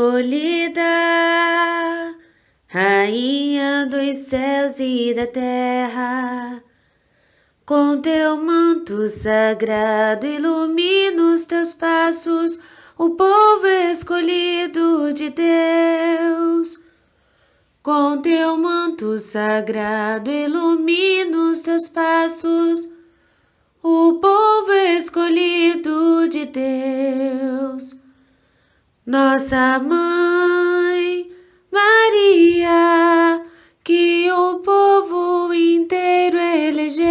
escolhida, Rainha dos céus e da terra, com teu manto sagrado ilumina os teus passos, o povo escolhido de Deus. Com teu manto sagrado ilumina os teus passos, o povo escolhido de Deus. Nossa Mãe Maria, que o povo inteiro elegeu,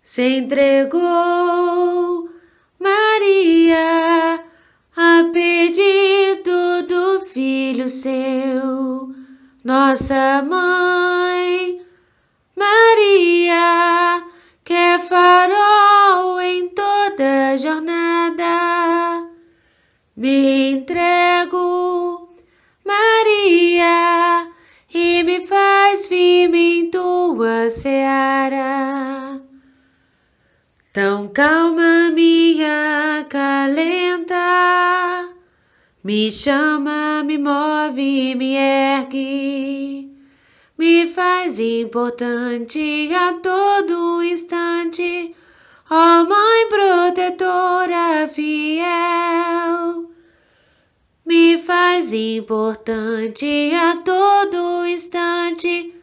se entregou, Maria, a pedido do Filho seu. Nossa Mãe Maria, que é farol em toda jornada, me entrego, Maria, e me faz firme em tua seara. Tão calma minha acalenta, me chama, me move, me ergue, me faz importante a todo instante, ó Mãe protetora fiel. Me faz importante a todo instante,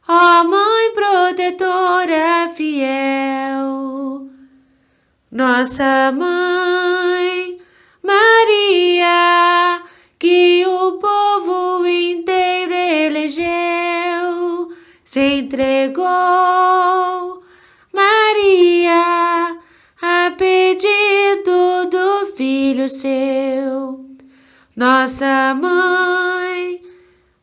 ó Mãe protetora fiel. Nossa Mãe Maria, que o povo inteiro elegeu, se entregou, Maria, a pedido do Filho seu. Nossa Mãe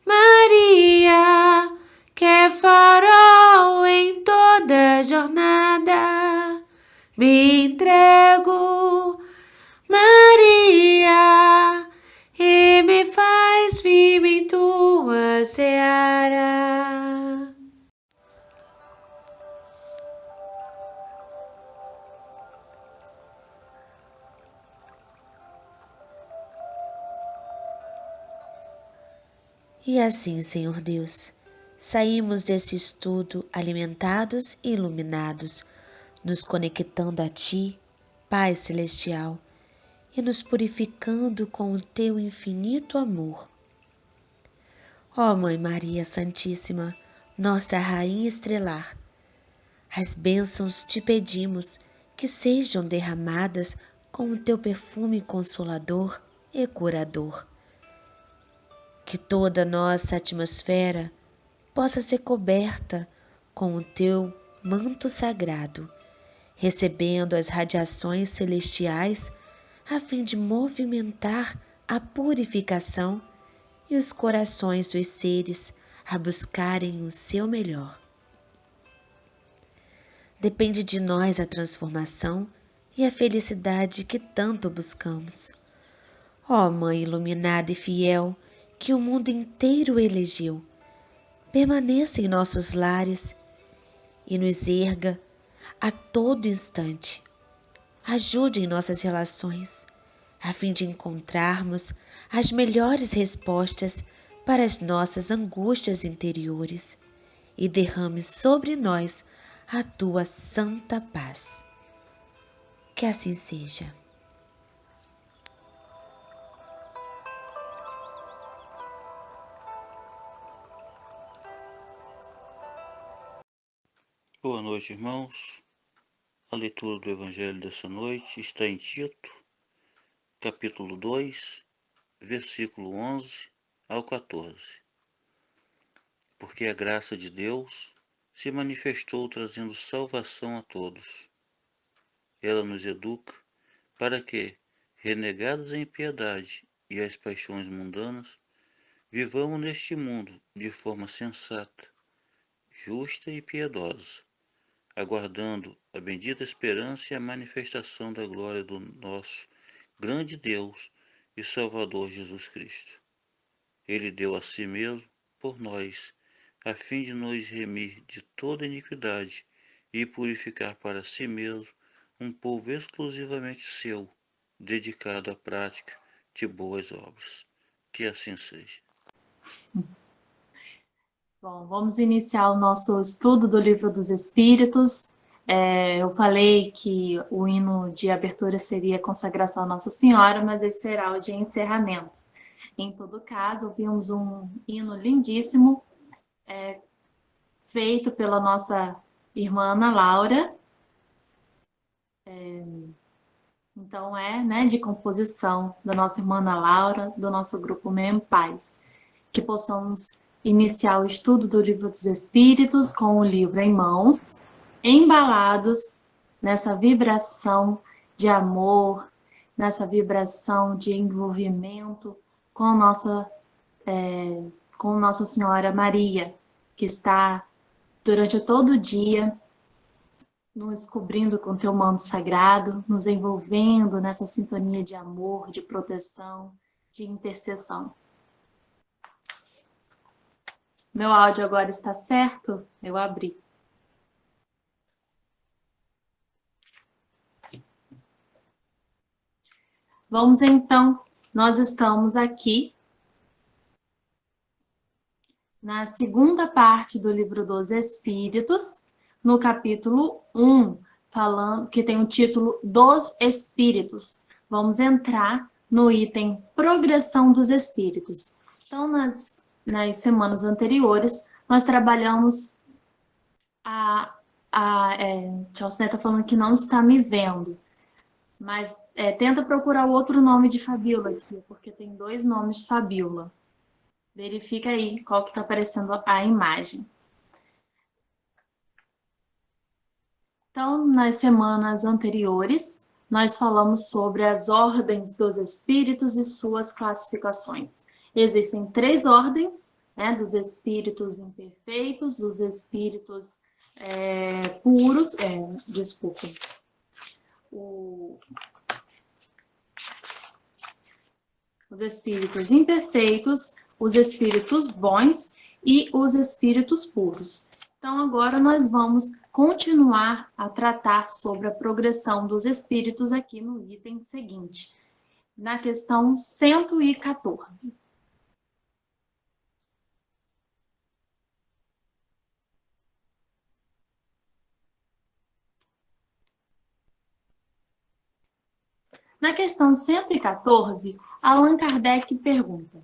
Maria, que é farol em toda jornada, me entrego, Maria, e me faz firme em tua seara. E assim, Senhor Deus, saímos desse estudo alimentados e iluminados, nos conectando a Ti, Pai Celestial, e nos purificando com o Teu infinito amor. Ó Mãe Maria Santíssima, nossa Rainha Estrelar, as bênçãos te pedimos que sejam derramadas com o Teu perfume consolador e curador. Que toda nossa atmosfera possa ser coberta com o Teu manto sagrado, recebendo as radiações celestiais a fim de movimentar a purificação e os corações dos seres a buscarem o seu melhor. Depende de nós a transformação e a felicidade que tanto buscamos. Ó Mãe iluminada e fiel, que o mundo inteiro elegeu, permaneça em nossos lares e nos erga a todo instante. Ajude em nossas relações, a fim de encontrarmos as melhores respostas para as nossas angústias interiores, e derrame sobre nós a tua santa paz. Que assim seja. Boa noite, irmãos. A leitura do Evangelho dessa noite está em Tito, capítulo 2, versículo 11 ao 14. Porque a graça de Deus se manifestou trazendo salvação a todos. Ela nos educa para que, renegados a impiedade e as paixões mundanas, vivamos neste mundo de forma sensata, justa e piedosa, aguardando a bendita esperança e a manifestação da glória do nosso grande Deus e Salvador Jesus Cristo. Ele deu a si mesmo por nós, a fim de nos remir de toda iniquidade e purificar para si mesmo um povo exclusivamente seu, dedicado à prática de boas obras. Que assim seja. Bom, vamos iniciar o nosso estudo do Livro dos Espíritos. Eu falei que o hino de abertura seria Consagração a Nossa Senhora, mas esse será o de encerramento. Em todo caso, ouvimos um hino lindíssimo, feito pela nossa irmã Ana Laura. Então, de composição da nossa irmã Ana Laura, do nosso grupo Mem Paz. Que possamos iniciar o estudo do Livro dos Espíritos com o livro em mãos, embalados nessa vibração de amor, nessa vibração de envolvimento com Nossa Senhora Maria, que está durante todo o dia nos cobrindo com teu manto sagrado, nos envolvendo nessa sintonia de amor, de proteção, de intercessão. Meu áudio agora está certo? Eu abri. Vamos então, nós estamos aqui na segunda parte do Livro dos Espíritos, no capítulo 1, que tem o título Dos Espíritos. Vamos entrar no item Progressão dos Espíritos. Então, nas semanas anteriores, nós trabalhamos Tchau está falando que não está me vendo, mas tenta procurar o outro nome de Fabiola, tia, porque tem 2 nomes de Fabiola. Verifica aí qual que está aparecendo a imagem. Então, nas semanas anteriores, nós falamos sobre as ordens dos espíritos e suas classificações. Existem 3 ordens, dos espíritos imperfeitos, dos espíritos puros, desculpem, os espíritos imperfeitos, os espíritos bons e os espíritos puros. Então, agora nós vamos continuar a tratar sobre a progressão dos espíritos aqui no item seguinte, na questão 114. Na questão 114, Allan Kardec pergunta: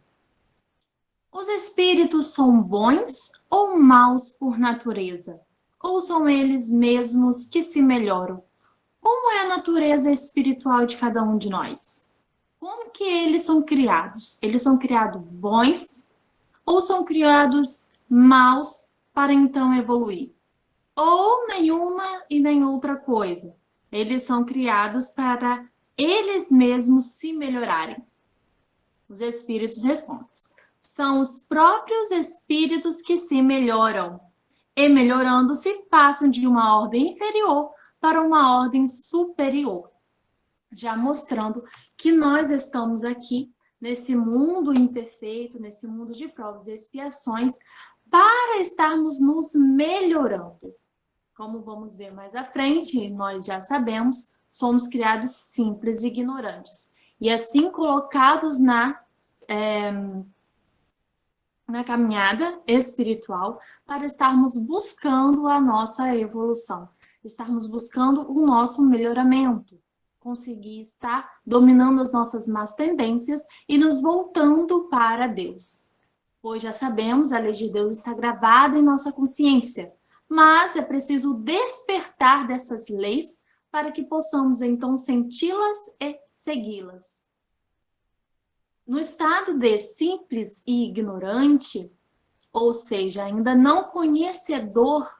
os espíritos são bons ou maus por natureza? Ou são eles mesmos que se melhoram? Como é a natureza espiritual de cada um de nós? Como que eles são criados? Eles são criados bons ou são criados maus para então evoluir? Ou nenhuma e nem outra coisa? Eles são criados para eles mesmos se melhorarem. Os espíritos respondem: são os próprios espíritos que se melhoram, e melhorando-se passam de uma ordem inferior para uma ordem superior, já mostrando que nós estamos aqui nesse mundo imperfeito, nesse mundo de provas e expiações, para estarmos nos melhorando. Como vamos ver mais à frente, nós já sabemos, somos criados simples e ignorantes. E assim colocados na caminhada espiritual para estarmos buscando a nossa evolução, estarmos buscando o nosso melhoramento, conseguir estar dominando as nossas más tendências e nos voltando para Deus. Pois já sabemos, a lei de Deus está gravada em nossa consciência, mas é preciso despertar dessas leis para que possamos então senti-las e segui-las. No estado de simples e ignorante, ou seja, ainda não conhecedor,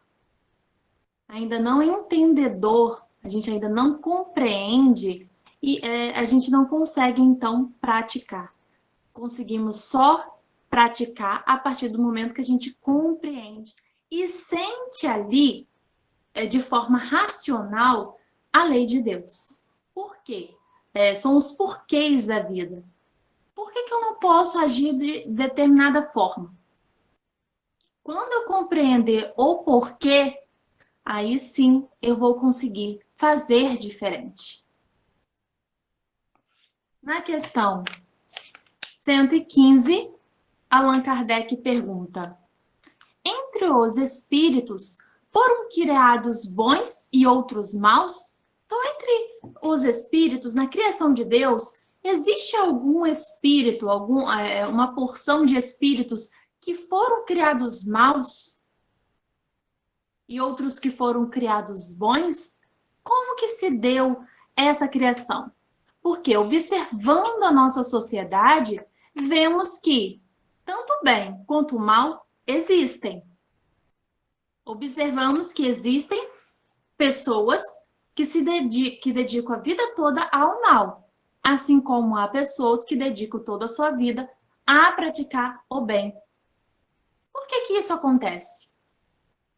ainda não entendedor, a gente ainda não compreende e a gente não consegue então praticar. Conseguimos só praticar a partir do momento que a gente compreende e sente ali, de forma racional, a lei de Deus. Por quê? São os porquês da vida. Por que eu não posso agir de determinada forma? Quando eu compreender o porquê, aí sim eu vou conseguir fazer diferente. Na questão 115, Allan Kardec pergunta: entre os espíritos foram criados bons e outros maus? Então, entre os espíritos, na criação de Deus, existe algum espírito, uma porção de espíritos que foram criados maus e outros que foram criados bons? Como que se deu essa criação? Porque, observando a nossa sociedade, vemos que tanto o bem quanto o mal existem. Observamos que existem pessoas que dedicam a vida toda ao mal, assim como há pessoas que dedicam toda a sua vida a praticar o bem. Por que isso acontece?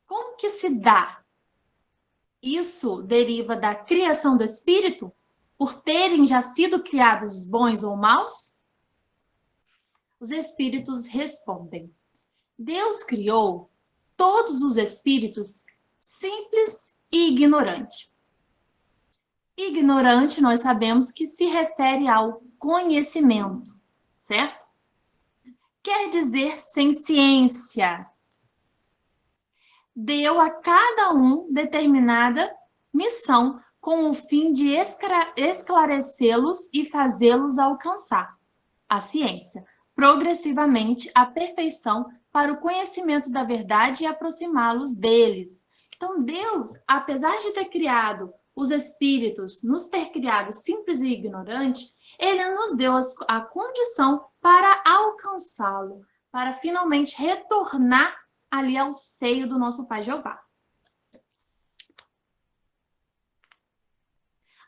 Como que se dá? Isso deriva da criação do espírito, por terem já sido criados bons ou maus? Os espíritos respondem: Deus criou todos os espíritos simples e ignorante. Ignorante, nós sabemos que se refere ao conhecimento, certo? Quer dizer sem ciência. Deu a cada um determinada missão com o fim de esclarecê-los e fazê-los alcançar a ciência, progressivamente a perfeição para o conhecimento da verdade e aproximá-los deles. Então, Deus, apesar de ter criado os espíritos, nos ter criado simples e ignorantes, Ele nos deu a condição para alcançá-lo, para finalmente retornar ali ao seio do nosso Pai Jeová.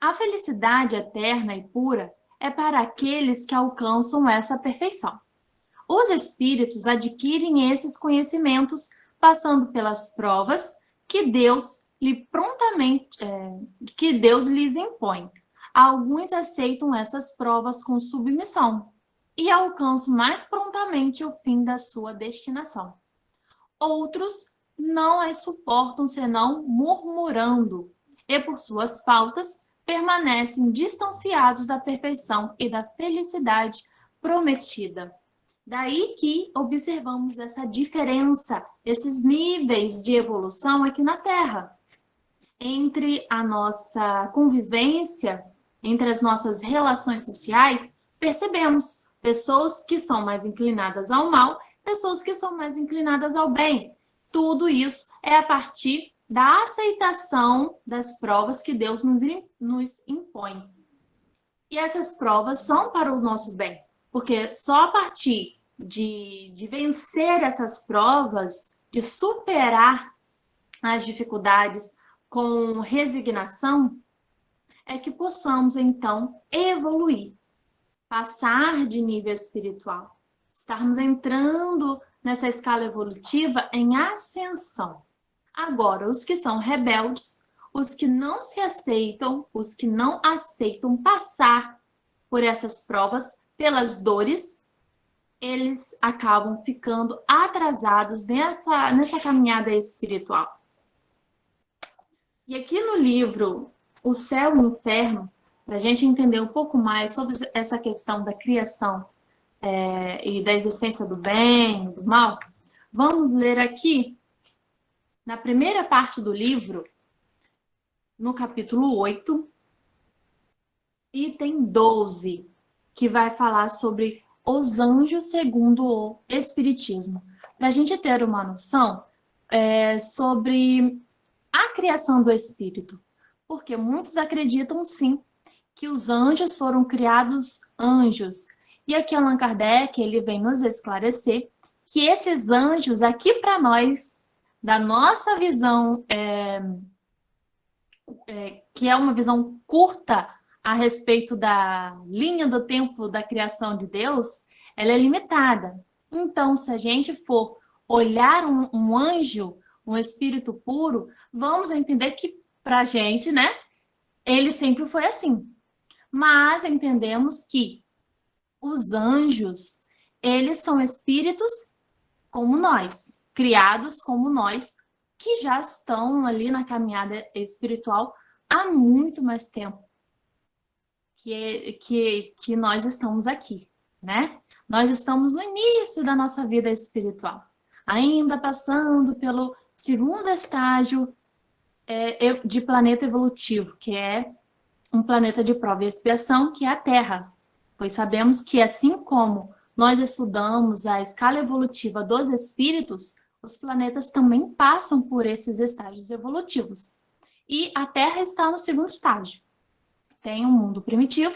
A felicidade eterna e pura é para aqueles que alcançam essa perfeição. Os espíritos adquirem esses conhecimentos passando pelas provas que Deus lhes impõe. Alguns aceitam essas provas com submissão e alcançam mais prontamente o fim da sua destinação. Outros não as suportam senão murmurando, e por suas faltas permanecem distanciados da perfeição e da felicidade prometida. Daí que observamos essa diferença, esses níveis de evolução aqui na Terra. Entre a nossa convivência, entre as nossas relações sociais, percebemos pessoas que são mais inclinadas ao mal, pessoas que são mais inclinadas ao bem. Tudo isso é a partir da aceitação das provas que Deus nos impõe. E essas provas são para o nosso bem, porque só a partir de vencer essas provas, de superar as dificuldades com resignação, é que possamos, então, evoluir, passar de nível espiritual, estarmos entrando nessa escala evolutiva em ascensão. Agora, os que são rebeldes, os que não se aceitam, os que não aceitam passar por essas provas, pelas dores, eles acabam ficando atrasados nessa caminhada espiritual. E aqui no livro O Céu e o Inferno, para a gente entender um pouco mais sobre essa questão da criação e da existência do bem e do mal, vamos ler aqui, na primeira parte do livro, no capítulo 8, item 12, que vai falar sobre os anjos segundo o Espiritismo. Para a gente ter uma noção sobre a criação do Espírito. Porque muitos acreditam, sim, que os anjos foram criados anjos. E aqui Allan Kardec, ele vem nos esclarecer que esses anjos, aqui para nós, da nossa visão, que é uma visão curta a respeito da linha do tempo da criação de Deus, ela é limitada. Então, se a gente for olhar um anjo, um espírito puro, vamos entender que, para a gente, né, ele sempre foi assim. Mas entendemos que os anjos, eles são espíritos como nós, criados como nós, que já estão ali na caminhada espiritual há muito mais tempo que nós estamos aqui. né? Nós estamos no início da nossa vida espiritual, ainda passando pelo segundo estágio de planeta evolutivo, que é um planeta de prova e expiação, que é a Terra. Pois sabemos que, assim como nós estudamos a escala evolutiva dos espíritos, os planetas também passam por esses estágios evolutivos. E a Terra está no segundo estágio. Tem o mundo primitivo,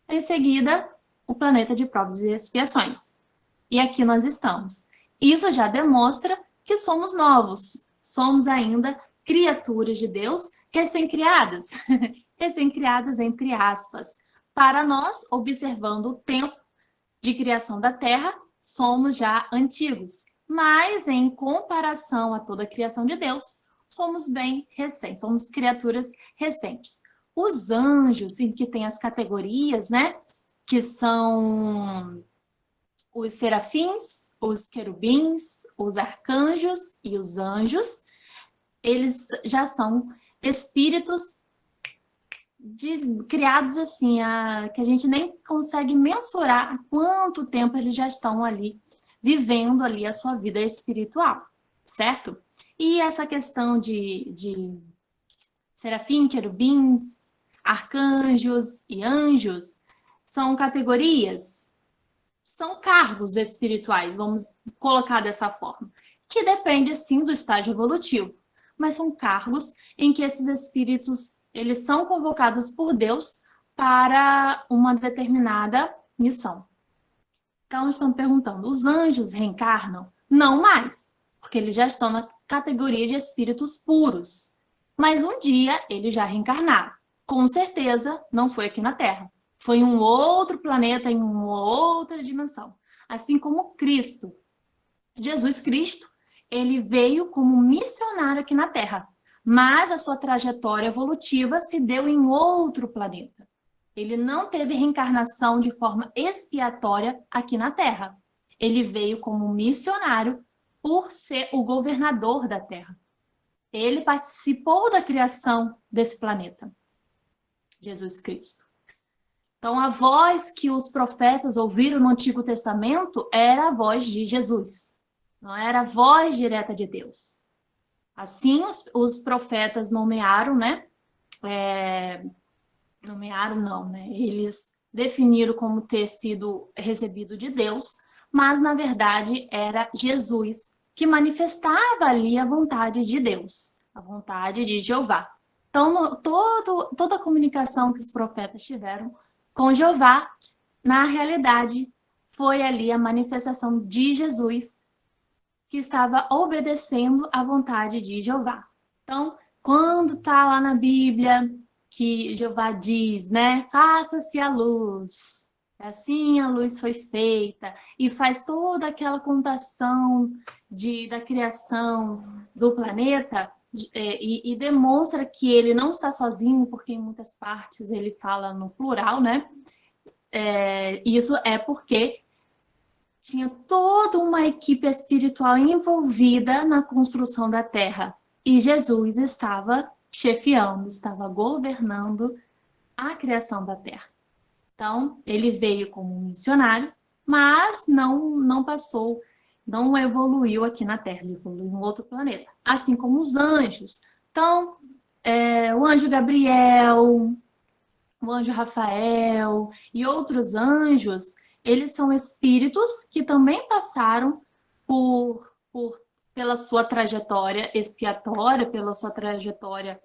em seguida, o planeta de provas e expiações. E aqui nós estamos. Isso já demonstra que somos novos, somos ainda criaturas de Deus recém-criadas, recém-criadas entre aspas. Para nós, observando o tempo de criação da Terra, somos já antigos, mas em comparação a toda a criação de Deus, somos bem recentes, somos criaturas recentes. Os anjos, em que tem as categorias, né, que são os serafins, os querubins, os arcanjos e os anjos, eles já são espíritos criados assim, que a gente nem consegue mensurar há quanto tempo eles já estão ali, vivendo ali a sua vida espiritual, certo? E essa questão de serafim, querubins, arcanjos e anjos são categorias, são cargos espirituais, vamos colocar dessa forma, que depende sim do estágio evolutivo, mas são cargos em que esses espíritos eles são convocados por Deus para uma determinada missão. Então, estão perguntando, os anjos reencarnam? Não mais, porque eles já estão na categoria de espíritos puros. Mas um dia eles já reencarnaram. Com certeza, não foi aqui na Terra. Foi em um outro planeta, em uma outra dimensão. Assim como Cristo. Jesus Cristo, ele veio como missionário aqui na Terra. Mas a sua trajetória evolutiva se deu em outro planeta. Ele não teve reencarnação de forma expiatória aqui na Terra. Ele veio como missionário por ser o governador da Terra. Ele participou da criação desse planeta, Jesus Cristo. Então, a voz que os profetas ouviram no Antigo Testamento era a voz de Jesus, não era a voz direta de Deus. Assim, os profetas nomearam, né? Eles definiram como ter sido recebido de Deus, mas, na verdade, era Jesus que manifestava ali a vontade de Deus, a vontade de Jeová. Então, toda a comunicação que os profetas tiveram com Jeová, na realidade, foi ali a manifestação de Jesus que estava obedecendo à vontade de Jeová. Então, quando está lá na Bíblia que Jeová diz, né, faça-se a luz, assim a luz foi feita, e faz toda aquela contação da criação do planeta, e demonstra que ele não está sozinho, porque em muitas partes ele fala no plural, né? Isso é porque tinha toda uma equipe espiritual envolvida na construção da Terra. E Jesus estava chefiando, estava governando a criação da Terra. Então, ele veio como missionário, mas não passou, não evoluiu aqui na Terra, ele evoluiu em outro planeta. Assim como os anjos. Então, o anjo Gabriel, o anjo Rafael e outros anjos, eles são espíritos que também passaram pela sua trajetória expiatória, pela sua trajetória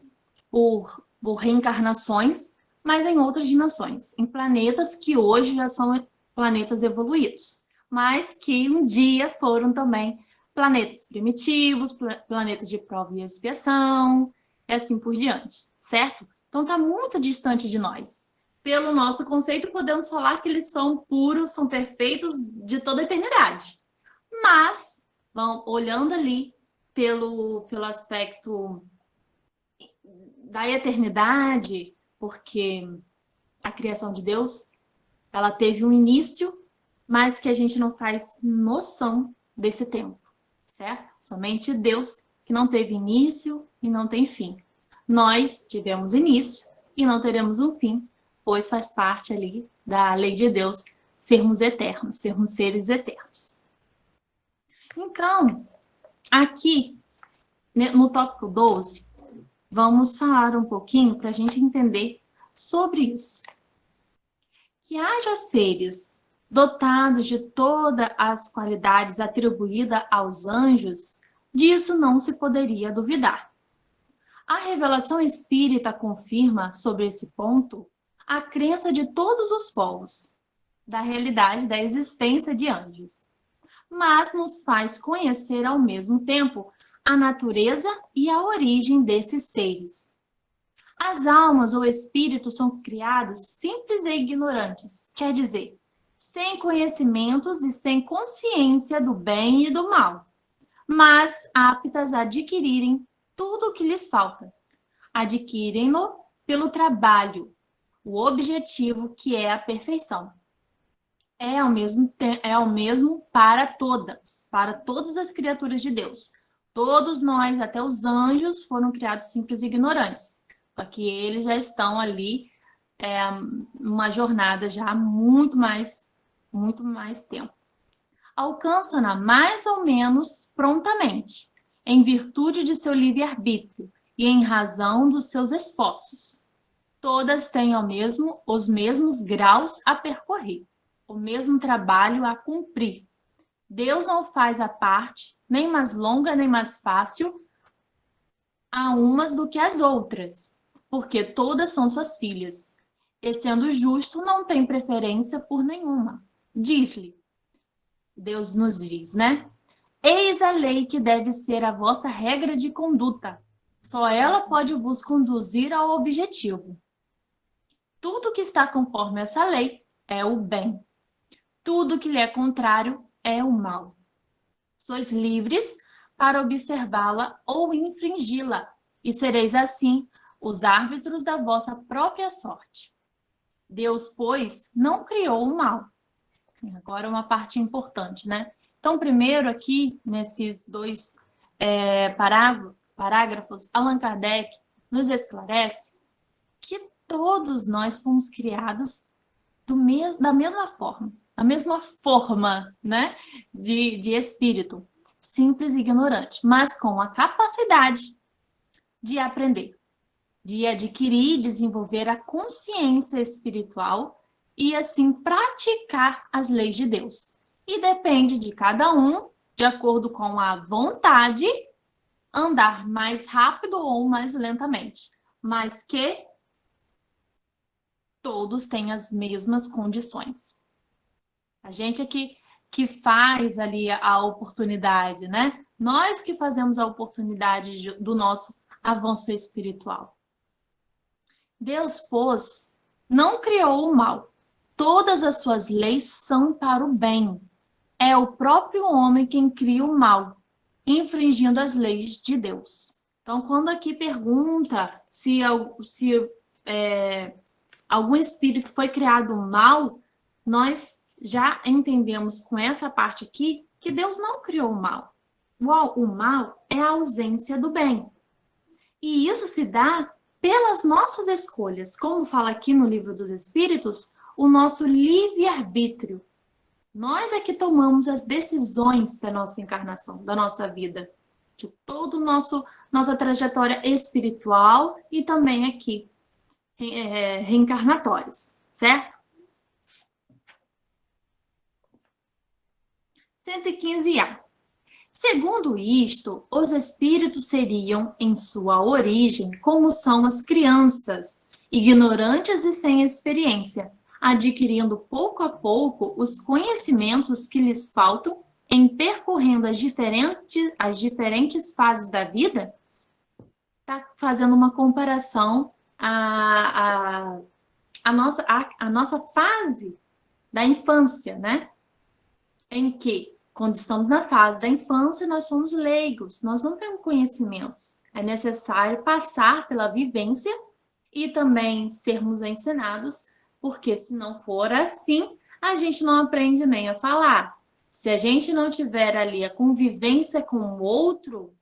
por reencarnações, mas em outras dimensões, em planetas que hoje já são planetas evoluídos, mas que um dia foram também planetas primitivos, planetas de prova e expiação, e assim por diante, certo? Então está muito distante de nós. Pelo nosso conceito, podemos falar que eles são puros, são perfeitos de toda a eternidade. Mas, olhando ali pelo aspecto da eternidade, porque a criação de Deus, ela teve um início, mas que a gente não faz noção desse tempo, certo? Somente Deus que não teve início e não tem fim. Nós tivemos início e não teremos um fim, pois faz parte ali da lei de Deus sermos eternos, sermos seres eternos. Então, aqui, no tópico 12, vamos falar um pouquinho para a gente entender sobre isso. Que haja seres dotados de todas as qualidades atribuídas aos anjos, disso não se poderia duvidar. A revelação espírita confirma sobre esse ponto a crença de todos os povos da realidade da existência de anjos, mas nos faz conhecer ao mesmo tempo a natureza e a origem desses seres. As almas ou espíritos são criados simples e ignorantes, quer dizer, sem conhecimentos e sem consciência do bem e do mal, mas aptas a adquirirem tudo o que lhes falta. Adquirem-no pelo trabalho, o objetivo que é a perfeição. É ao mesmo para todas as criaturas de Deus. Todos nós, até os anjos, foram criados simples e ignorantes. Só que eles já estão ali uma jornada já há muito mais tempo. Alcança-na mais ou menos prontamente, em virtude de seu livre-arbítrio e em razão dos seus esforços. Todas têm os mesmos graus a percorrer, o mesmo trabalho a cumprir. Deus não faz a parte, nem mais longa nem mais fácil, a umas do que as outras, porque todas são suas filhas, e sendo justo, não tem preferência por nenhuma. Diz-lhe, Deus nos diz, né? Eis a lei que deve ser a vossa regra de conduta. Só ela pode vos conduzir ao objetivo. Tudo que está conforme essa lei é o bem. Tudo que lhe é contrário é o mal. Sois livres para observá-la ou infringi-la, e sereis assim os árbitros da vossa própria sorte. Deus, pois, não criou o mal. Agora uma parte importante, né? Então, primeiro aqui, nesses dois parágrafos, Allan Kardec nos esclarece que todos nós fomos criados da mesma forma, né? de espírito, simples e ignorante, mas com a capacidade de aprender, de adquirir e desenvolver a consciência espiritual e assim praticar as leis de Deus. E depende de cada um, de acordo com a vontade, andar mais rápido ou mais lentamente, mas que todos têm as mesmas condições. A gente aqui que faz ali a oportunidade, né? Nós que fazemos a oportunidade do nosso avanço espiritual. Deus, pois, não criou o mal. Todas as suas leis são para o bem. É o próprio homem quem cria o mal, infringindo as leis de Deus. Então, quando aqui pergunta se algum espírito foi criado mal, nós já entendemos com essa parte aqui que Deus não criou o mal. O mal é a ausência do bem. E isso se dá pelas nossas escolhas. Como fala aqui no Livro dos Espíritos, o nosso livre-arbítrio. Nós é que tomamos as decisões da nossa encarnação, da nossa vida, de toda nossa trajetória espiritual e também aqui, reencarnatórias, certo? 115A. Segundo isto, os espíritos seriam, em sua origem, como são as crianças, ignorantes e sem experiência, adquirindo pouco a pouco os conhecimentos que lhes faltam em percorrendo as diferentes fases da vida. Está fazendo uma comparação à nossa fase da infância, né? Em que, quando estamos na fase da infância, nós somos leigos, nós não temos conhecimentos. É necessário passar pela vivência e também sermos ensinados, porque se não for assim, a gente não aprende nem a falar. Se a gente não tiver ali a convivência com o outro,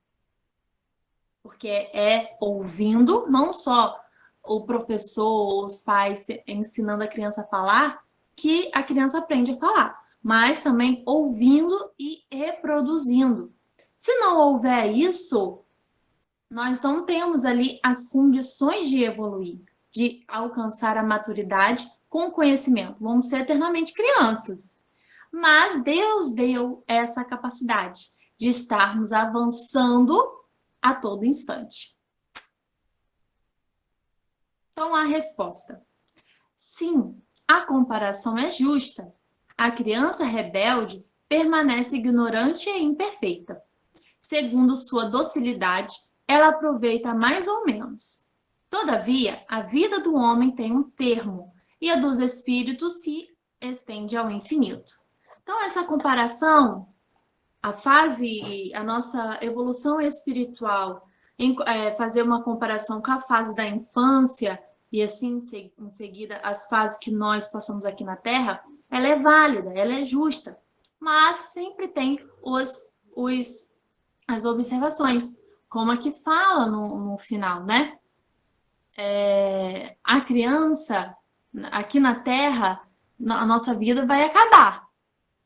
porque é ouvindo, não só o professor ou os pais ensinando a criança a falar, que a criança aprende a falar, mas também ouvindo e reproduzindo. Se não houver isso, nós não temos ali as condições de evoluir, de alcançar a maturidade com conhecimento. Vamos ser eternamente crianças. Mas Deus deu essa capacidade de estarmos avançando a todo instante. Então, a resposta: sim, a comparação é justa. A criança rebelde permanece ignorante e imperfeita. Segundo sua docilidade, ela aproveita mais ou menos. Todavia, a vida do homem tem um termo, e a dos espíritos se estende ao infinito. Então, essa comparação, a nossa evolução espiritual, fazer uma comparação com a fase da infância, e assim, em seguida, as fases que nós passamos aqui na Terra, ela é válida, ela é justa, mas sempre tem as observações, como aqui fala no final, né? A criança, aqui na Terra, a nossa vida vai acabar.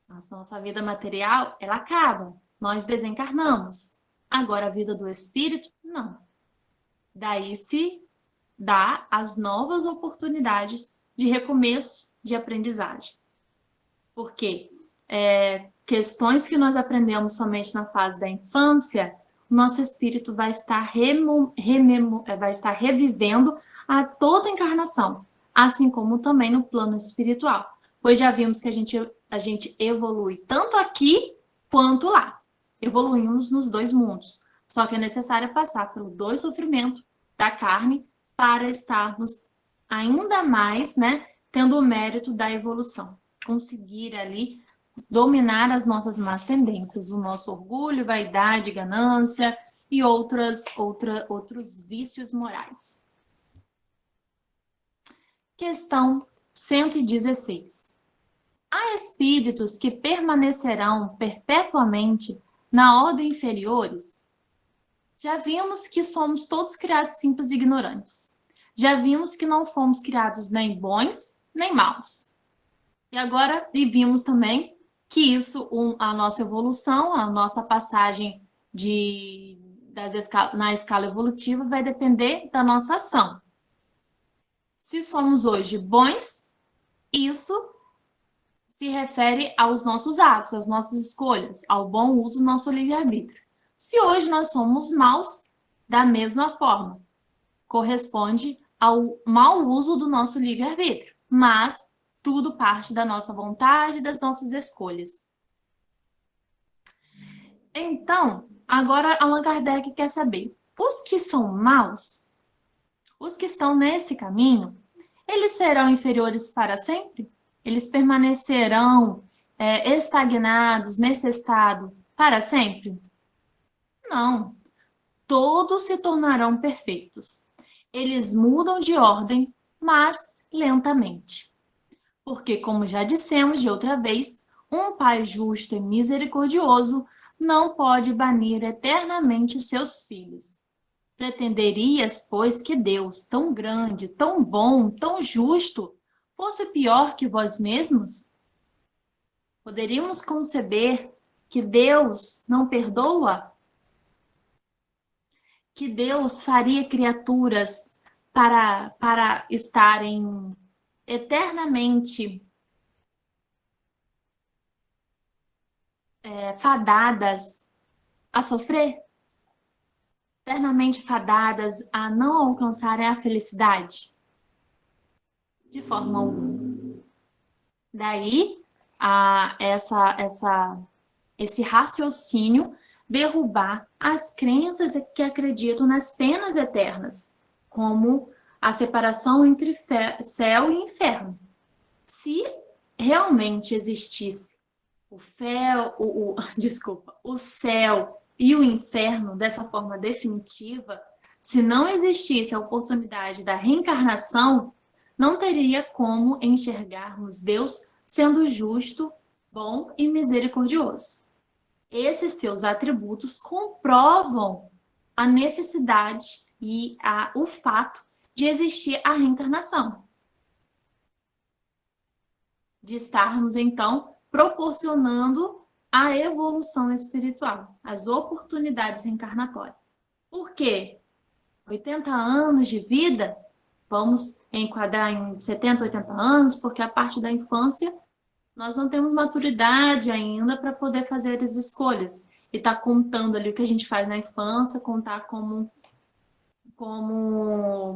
A nossa vida material, ela acaba. Nós desencarnamos. Agora, a vida do espírito, não. Daí se dá as novas oportunidades de recomeço de aprendizagem. Porque questões que nós aprendemos somente na fase da infância, o nosso espírito vai estar revivendo a toda encarnação, assim como também no plano espiritual. Pois já vimos que a gente evolui tanto aqui quanto lá. Evoluímos nos dois mundos. Só que é necessário passar pelo dois sofrimentos da carne para estarmos ainda mais, né, tendo o mérito da evolução. Conseguir ali dominar as nossas más tendências, o nosso orgulho, vaidade, ganância e outros vícios morais. Questão 116. Há espíritos que permanecerão perpetuamente na ordem inferiores? Já vimos que somos todos criados simples e ignorantes. Já vimos que não fomos criados nem bons, nem maus. E agora vimos também que isso, a nossa evolução, a nossa passagem na escala evolutiva vai depender da nossa ação. Se somos hoje bons, isso se refere aos nossos atos, às nossas escolhas, ao bom uso do nosso livre-arbítrio. Se hoje nós somos maus, da mesma forma, corresponde ao mau uso do nosso livre-arbítrio, mas tudo parte da nossa vontade e das nossas escolhas. Então, agora Allan Kardec quer saber, os que são maus, os que estão nesse caminho, eles serão inferiores para sempre? Eles permanecerão estagnados nesse estado para sempre? Não. Todos se tornarão perfeitos. Eles mudam de ordem, mas lentamente. Porque, como já dissemos de outra vez, um Pai justo e misericordioso não pode banir eternamente seus filhos. Pretenderias, pois, que Deus, tão grande, tão bom, tão justo, fosse pior que vós mesmos? Poderíamos conceber que Deus não perdoa? Que Deus faria criaturas para estarem eternamente fadadas a sofrer? Eternamente fadadas a não alcançarem a felicidade? De forma alguma. Daí, esse raciocínio derrubar as crenças que acreditam nas penas eternas, como a separação entre céu e inferno. Se realmente existisse o céu e o inferno dessa forma definitiva, se não existisse a oportunidade da reencarnação, não teria como enxergarmos Deus sendo justo, bom e misericordioso. Esses seus atributos comprovam a necessidade e o fato de existir a reencarnação. de estarmos, então, proporcionando a evolução espiritual, as oportunidades reencarnatórias. Por quê? 80 anos de vida, vamos enquadrar em 70, 80 anos, porque a parte da infância nós não temos maturidade ainda para poder fazer as escolhas. E tá contando ali o que a gente faz na infância, contar como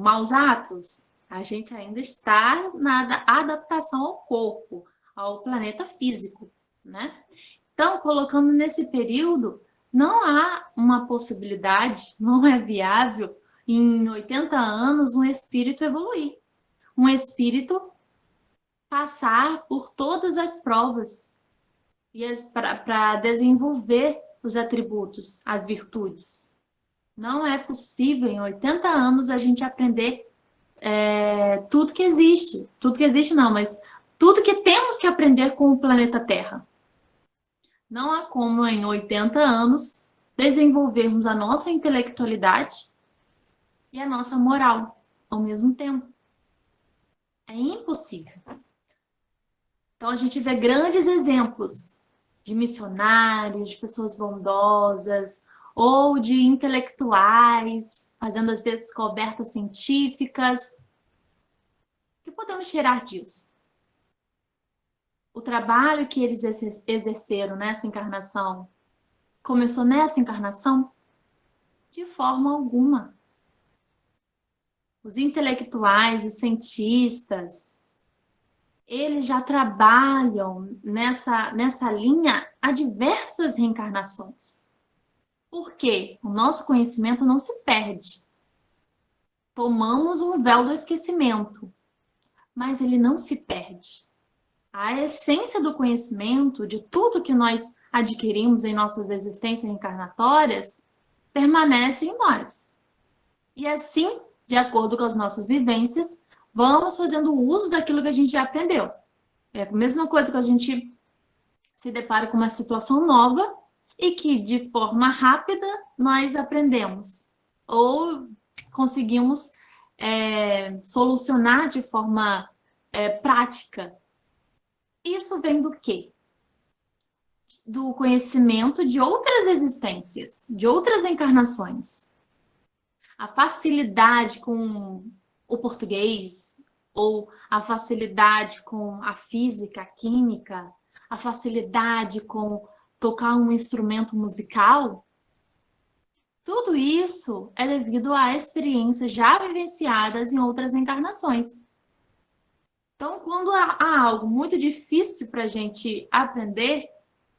maus atos. A gente ainda está na adaptação ao corpo, ao planeta físico, né? Então, colocando nesse período, não há uma possibilidade, não é viável, em 80 anos, um espírito evoluir. Um espírito passar por todas as provas para desenvolver os atributos, as virtudes. Não é possível, em 80 anos, a gente aprender tudo que existe. Tudo que existe não, mas tudo que temos que aprender com o planeta Terra. Não há como, em 80 anos, desenvolvermos a nossa intelectualidade e a nossa moral ao mesmo tempo. É impossível. Então, a gente vê grandes exemplos de missionários, de pessoas bondosas, ou de intelectuais fazendo as descobertas científicas. O que podemos tirar disso? O trabalho que eles exerceram nessa encarnação começou nessa encarnação? De forma alguma. Os intelectuais e cientistas, eles já trabalham nessa linha há diversas reencarnações. Por quê? O nosso conhecimento não se perde. Tomamos um véu do esquecimento, mas ele não se perde. A essência do conhecimento, de tudo que nós adquirimos em nossas existências reencarnatórias, permanece em nós. E assim, de acordo com as nossas vivências, vamos fazendo uso daquilo que a gente já aprendeu. É a mesma coisa que a gente se depara com uma situação nova e que, de forma rápida, nós aprendemos. Ou conseguimos solucionar de forma prática. Isso vem do quê? Do conhecimento de outras existências, de outras encarnações. A facilidade com o português, ou a facilidade com a física, a química, a facilidade com tocar um instrumento musical, tudo isso é devido a experiências já vivenciadas em outras encarnações. Então, quando há algo muito difícil para a gente aprender,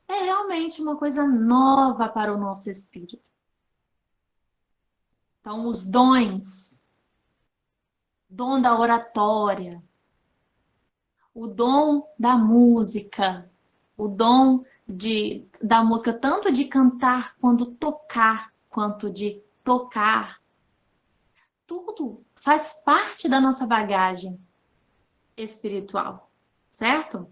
é realmente uma coisa nova para o nosso espírito. Então, os dons, dom da oratória, o dom da música, o dom da música, tanto de cantar quanto de tocar, tudo faz parte da nossa bagagem espiritual, certo?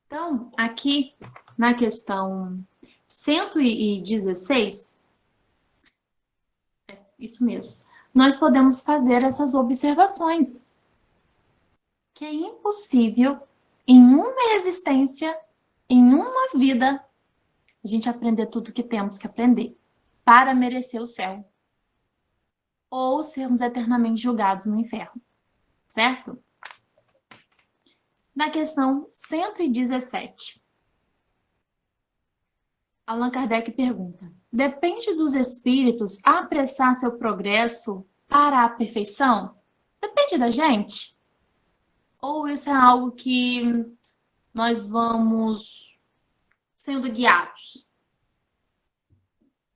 Então, aqui na questão 116, isso mesmo, nós podemos fazer essas observações. Que é impossível, em uma existência, em uma vida, a gente aprender tudo que temos que aprender para merecer o céu. Ou sermos eternamente julgados no inferno, certo? Na questão 117, Allan Kardec pergunta: depende dos espíritos apressar seu progresso para a perfeição? Depende da gente? Ou isso é algo que nós vamos sendo guiados?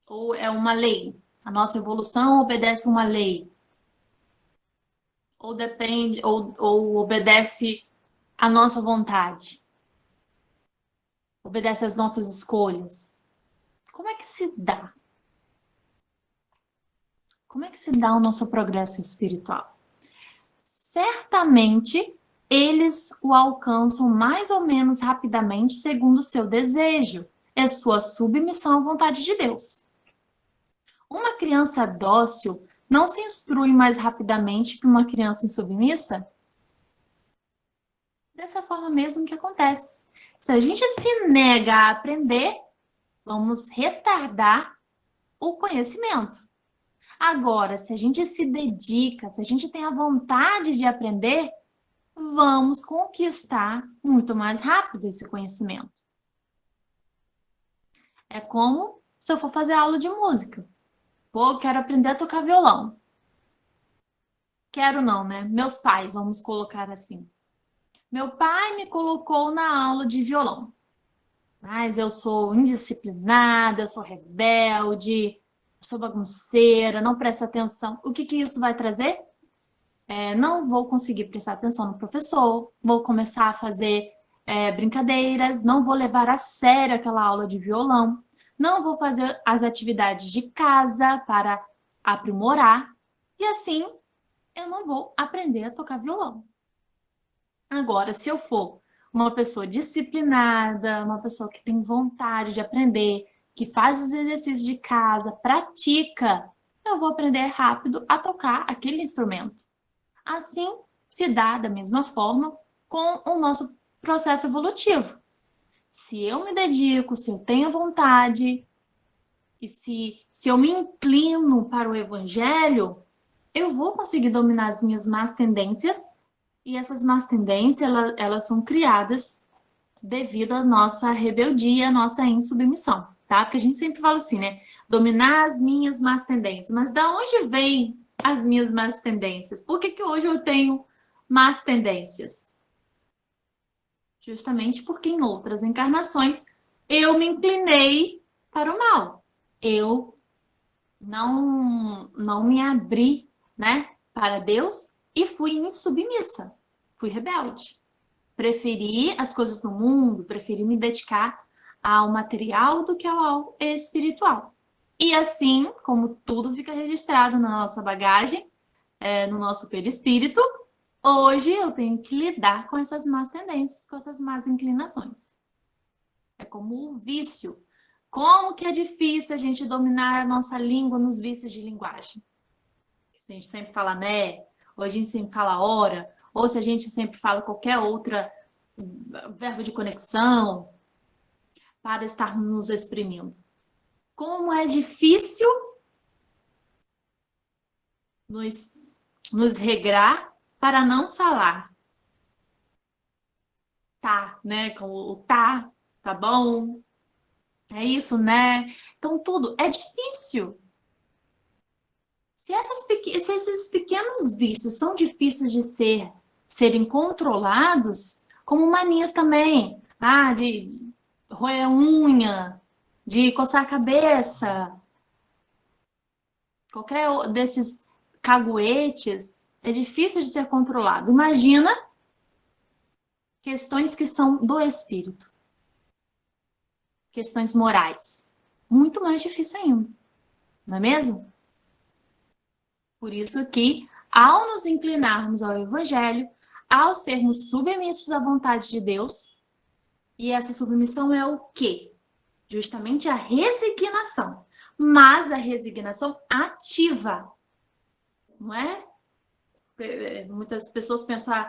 Ou é uma lei? A nossa evolução obedece uma lei? Ou depende, ou obedece à nossa vontade? Obedece às nossas escolhas? Como é que se dá? Como é que se dá o nosso progresso espiritual? Certamente, eles o alcançam mais ou menos rapidamente segundo o seu desejo e sua submissão à vontade de Deus. Uma criança dócil não se instrui mais rapidamente que uma criança insubmissa? Dessa forma mesmo que acontece. Se a gente se nega a aprender, vamos retardar o conhecimento. Agora, se a gente se dedica, se a gente tem a vontade de aprender, vamos conquistar muito mais rápido esse conhecimento. É como se eu for fazer aula de música. Pô, eu quero aprender a tocar violão. Quero não, né? Meus pais, vamos colocar assim. Meu pai me colocou na aula de violão. Mas eu sou indisciplinada, eu sou rebelde, sou bagunceira, não presto atenção. O que isso vai trazer? Não vou conseguir prestar atenção no professor, vou começar a fazer brincadeiras, não vou levar a sério aquela aula de violão, não vou fazer as atividades de casa para aprimorar, e assim eu não vou aprender a tocar violão. Agora, se eu for uma pessoa disciplinada, uma pessoa que tem vontade de aprender, que faz os exercícios de casa, pratica, eu vou aprender rápido a tocar aquele instrumento. Assim, se dá da mesma forma com o nosso processo evolutivo. Se eu me dedico, se eu tenho vontade, e se eu me inclino para o evangelho, eu vou conseguir dominar as minhas más tendências, e essas más tendências, elas são criadas devido à nossa rebeldia, à nossa insubmissão, tá? Porque a gente sempre fala assim, né? Dominar as minhas más tendências. Mas da onde vem as minhas más tendências? Por que hoje eu tenho más tendências? Justamente porque em outras encarnações eu me inclinei para o mal. Eu não me abri, né, para Deus e fui insubmissa, fui rebelde. Preferi as coisas do mundo, preferi me dedicar ao material do que ao espiritual. E assim, como tudo fica registrado na nossa bagagem, no nosso perispírito, hoje eu tenho que lidar com essas más tendências, com essas más inclinações. É como um vício. Como que é difícil a gente dominar a nossa língua nos vícios de linguagem? Se a gente sempre fala né, ou a gente sempre fala hora, ou se a gente sempre fala qualquer outra verbo de conexão para estarmos nos exprimindo. Como é difícil nos regrar para não falar. Tá, né? Com o tá bom, é isso, né? Então, tudo é difícil. Se esses pequenos vícios são difíceis de serem controlados, como manias também, de roer unha, de coçar a cabeça, qualquer desses caguetes, é difícil de ser controlado. Imagina questões que são do espírito, questões morais, muito mais difícil ainda, não é mesmo? Por isso que, ao nos inclinarmos ao Evangelho, ao sermos submissos à vontade de Deus, e essa submissão é o quê? Justamente a resignação, mas a resignação ativa, não é? Muitas pessoas pensam,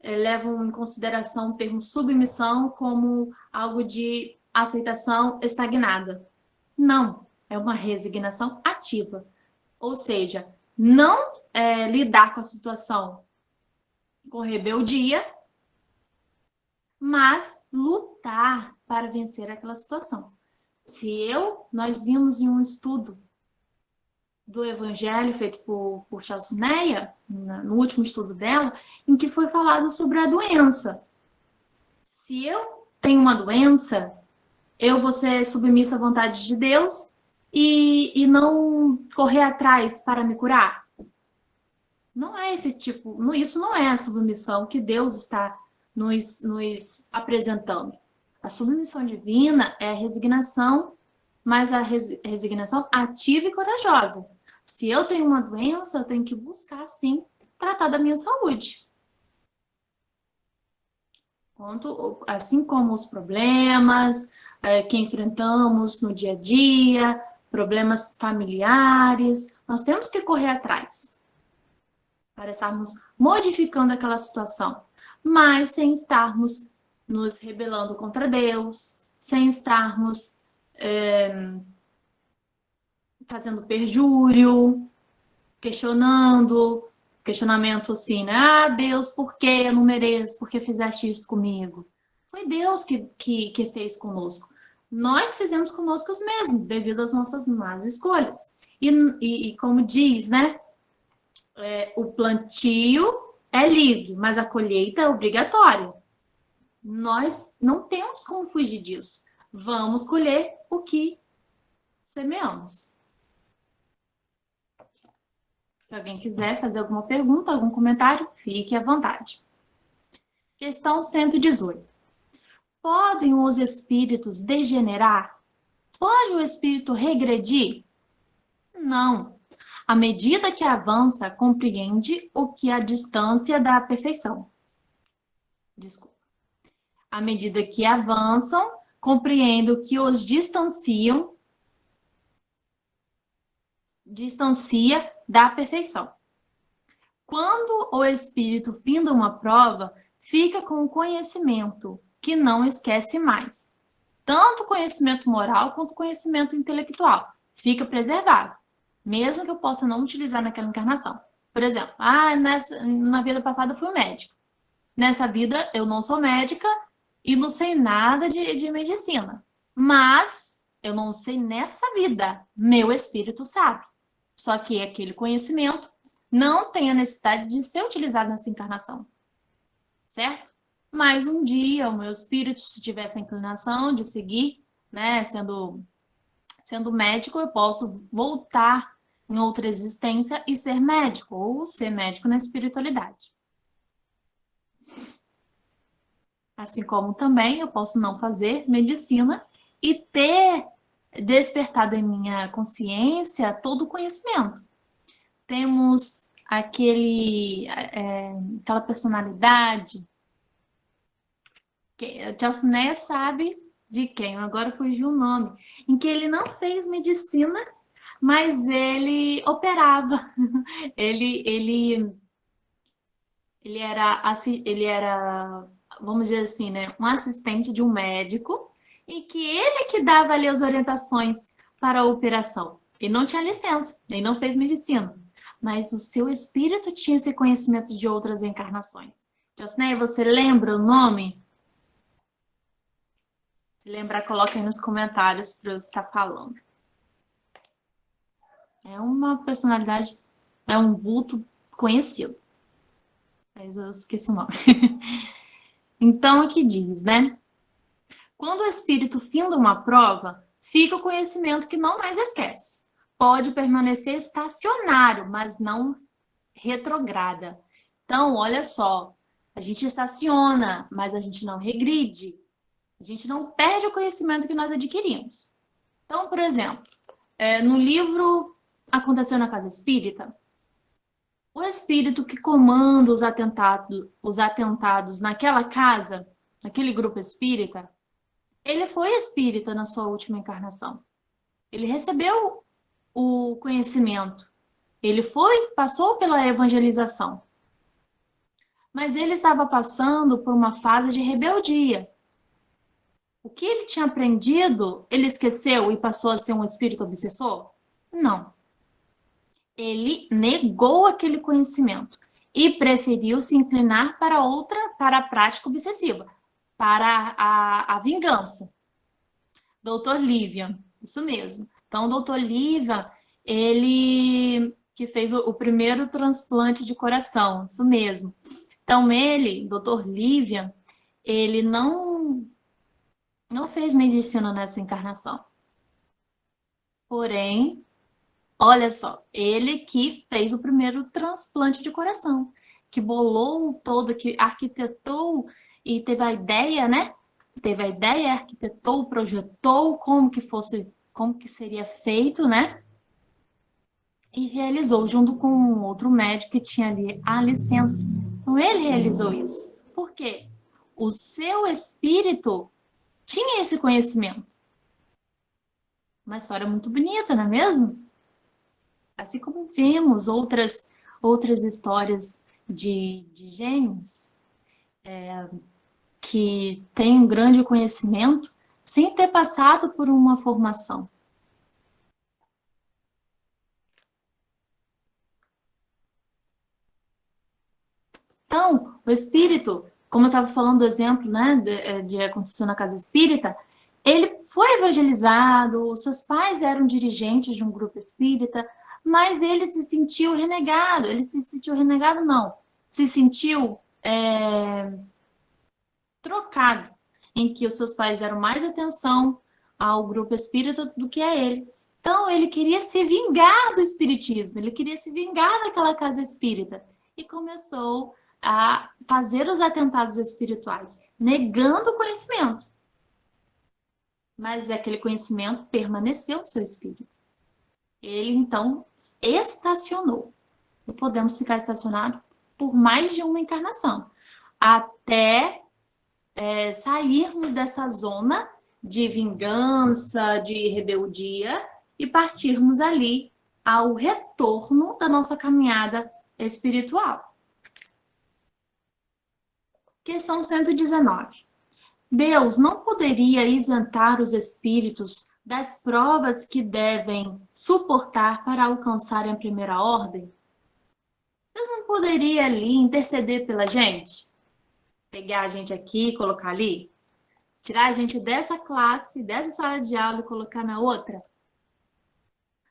levam em consideração o termo submissão como algo de aceitação estagnada. Não, é uma resignação ativa, ou seja, não lidar com a situação com rebeldia, mas lutar para vencer aquela situação. Nós vimos em um estudo do Evangelho feito por Chalcineia, no último estudo dela, em que foi falado sobre a doença. Se eu tenho uma doença, eu vou ser submissa à vontade de Deus e não correr atrás para me curar? Não é esse tipo, isso não é a submissão que Deus está nos apresentando. A submissão divina é a resignação, mas a resignação ativa e corajosa. Se eu tenho uma doença, eu tenho que buscar, sim, tratar da minha saúde. Assim como os problemas que enfrentamos no dia a dia, problemas familiares, nós temos que correr atrás para estarmos modificando aquela situação. mas sem estarmos nos rebelando contra Deus, sem estarmos fazendo perjúrio, questionamento assim, né? Ah, Deus, por que eu não mereço? Por que fizeste isso comigo? Foi Deus que fez conosco. Nós fizemos conosco os mesmos, devido às nossas más escolhas. E como diz, né? O plantio é livre, mas a colheita é obrigatória. Nós não temos como fugir disso. Vamos colher o que semeamos. Se alguém quiser fazer alguma pergunta, algum comentário, fique à vontade. Questão 118. Podem os espíritos degenerar? Pode o espírito regredir? Não. À medida que avança, compreende o que a distância da perfeição. Desculpa. À medida que avançam, compreendo o que os distancia da perfeição. Quando o espírito finda uma prova, fica com o conhecimento, que não esquece mais. Tanto conhecimento moral quanto conhecimento intelectual. Fica preservado, mesmo que eu possa não utilizar naquela encarnação. Por exemplo, na vida passada eu fui médica. Nessa vida eu não sou médica e não sei nada de medicina. Mas eu não sei nessa vida. Meu espírito sabe. Só que aquele conhecimento não tem a necessidade de ser utilizado nessa encarnação. Certo? Mas um dia o meu espírito, se tiver essa inclinação de seguir, né, sendo médico, eu posso voltar em outra existência e ser médico, ou ser médico na espiritualidade. Assim como também eu posso não fazer medicina e ter despertado em minha consciência todo o conhecimento. Temos aquela personalidade que a Jalcineia sabe de quem, agora fugiu o nome, em que ele não fez medicina, mas ele operava. Ele era, vamos dizer assim, né, um assistente de um médico, e que ele que dava ali as orientações para a operação. Ele não tinha licença, ele não fez medicina, mas o seu espírito tinha esse conhecimento de outras encarnações. Jalcineia, você lembra o nome? Se lembrar, coloque aí nos comentários para eu estar falando. É uma personalidade, é um vulto conhecido. Mas eu esqueci o nome. Então, o que diz, né? Quando o espírito finda uma prova, fica o conhecimento que não mais esquece. Pode permanecer estacionário, mas não retrograda. Então, olha só, a gente estaciona, mas a gente não regride. A gente não perde o conhecimento que nós adquirimos. Então, por exemplo, no livro Aconteceu na Casa Espírita, o espírito que comanda os atentados naquela casa, naquele grupo espírita, ele foi espírita na sua última encarnação. Ele recebeu o conhecimento. Ele passou pela evangelização. Mas ele estava passando por uma fase de rebeldia. O que ele tinha aprendido, ele esqueceu e passou a ser um espírito obsessor? Não. Ele negou aquele conhecimento e preferiu se inclinar para a prática obsessiva, para a vingança. Doutor Lívia, isso mesmo. Então, o doutor Lívia, ele que fez o primeiro transplante de coração, isso mesmo. Então, doutor Lívia, ele não fez medicina nessa encarnação. Porém, olha só, ele que fez o primeiro transplante de coração, que bolou todo, que arquitetou e teve a ideia, né? Teve a ideia, arquitetou, projetou como que seria feito, né? E realizou junto com um outro médico que tinha ali a licença. Então, ele realizou isso. Por quê? O seu espírito tinha esse conhecimento. Uma história muito bonita, não é mesmo? Assim como vemos outras histórias de gênios, que tem um grande conhecimento sem ter passado por uma formação. Então, o espírito, como eu estava falando do exemplo, né, de acontecer na casa espírita, ele foi evangelizado, seus pais eram dirigentes de um grupo espírita, mas ele se sentiu renegado. Ele se sentiu renegado, não. Se sentiu trocado, em que os seus pais deram mais atenção ao grupo espírita do que a ele. Então, ele queria se vingar do espiritismo, ele queria se vingar daquela casa espírita. E começou a fazer os atentados espirituais, negando o conhecimento. Mas aquele conhecimento permaneceu no seu espírito. Ele, então, estacionou. E podemos ficar estacionados por mais de uma encarnação, até sairmos dessa zona de vingança, de rebeldia, e partirmos ali ao retorno da nossa caminhada espiritual. Questão 119. Deus não poderia isentar os espíritos das provas que devem suportar para alcançarem a primeira ordem? Deus não poderia ali interceder pela gente? Pegar a gente aqui e colocar ali? Tirar a gente dessa classe, dessa sala de aula e colocar na outra?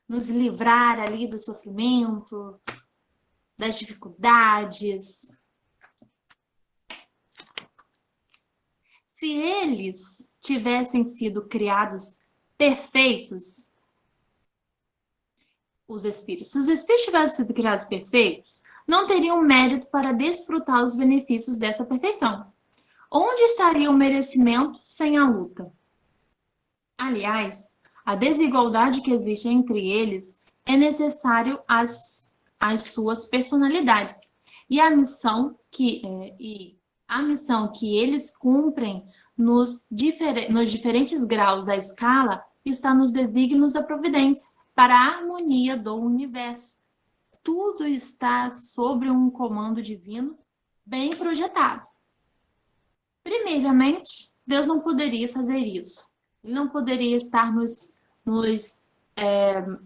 Nos livrar ali do sofrimento, das dificuldades? Se eles tivessem sido criados perfeitos, os espíritos, se os espíritos tivessem sido criados perfeitos, não teriam mérito para desfrutar os benefícios dessa perfeição. Onde estaria o merecimento sem a luta? Aliás, a desigualdade que existe entre eles é necessário às suas personalidades e a missão que eles cumprem nos diferentes graus da escala está nos desígnios da providência para a harmonia do universo. Tudo está sobre um comando divino bem projetado. Primeiramente, Deus não poderia fazer isso. Ele não poderia estar nos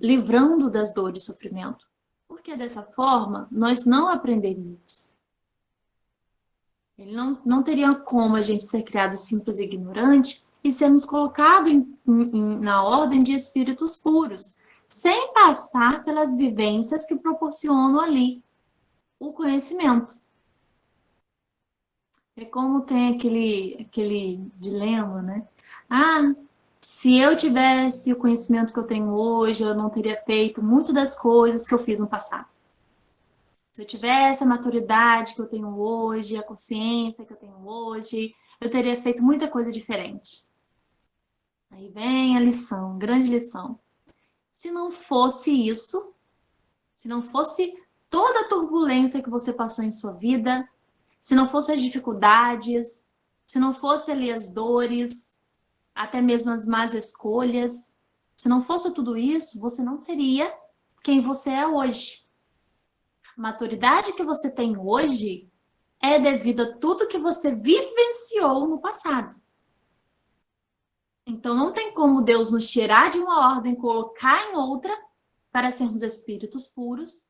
livrando das dores e sofrimento, porque dessa forma nós não aprenderíamos. Ele não teria como a gente ser criado simples e ignorante e sermos colocados na ordem de espíritos puros, sem passar pelas vivências que proporcionam ali o conhecimento. É como tem aquele dilema, né? Se eu tivesse o conhecimento que eu tenho hoje, eu não teria feito muitas das coisas que eu fiz no passado. Se eu tivesse a maturidade que eu tenho hoje, a consciência que eu tenho hoje, eu teria feito muita coisa diferente. Aí vem a lição, grande lição. Se não fosse isso, se não fosse toda a turbulência que você passou em sua vida, se não fossem as dificuldades, se não fossem ali as dores, até mesmo as más escolhas, se não fosse tudo isso, você não seria quem você é hoje. A maturidade que você tem hoje é devido a tudo que você vivenciou no passado. Então não tem como Deus nos tirar de uma ordem, colocar em outra, para sermos espíritos puros,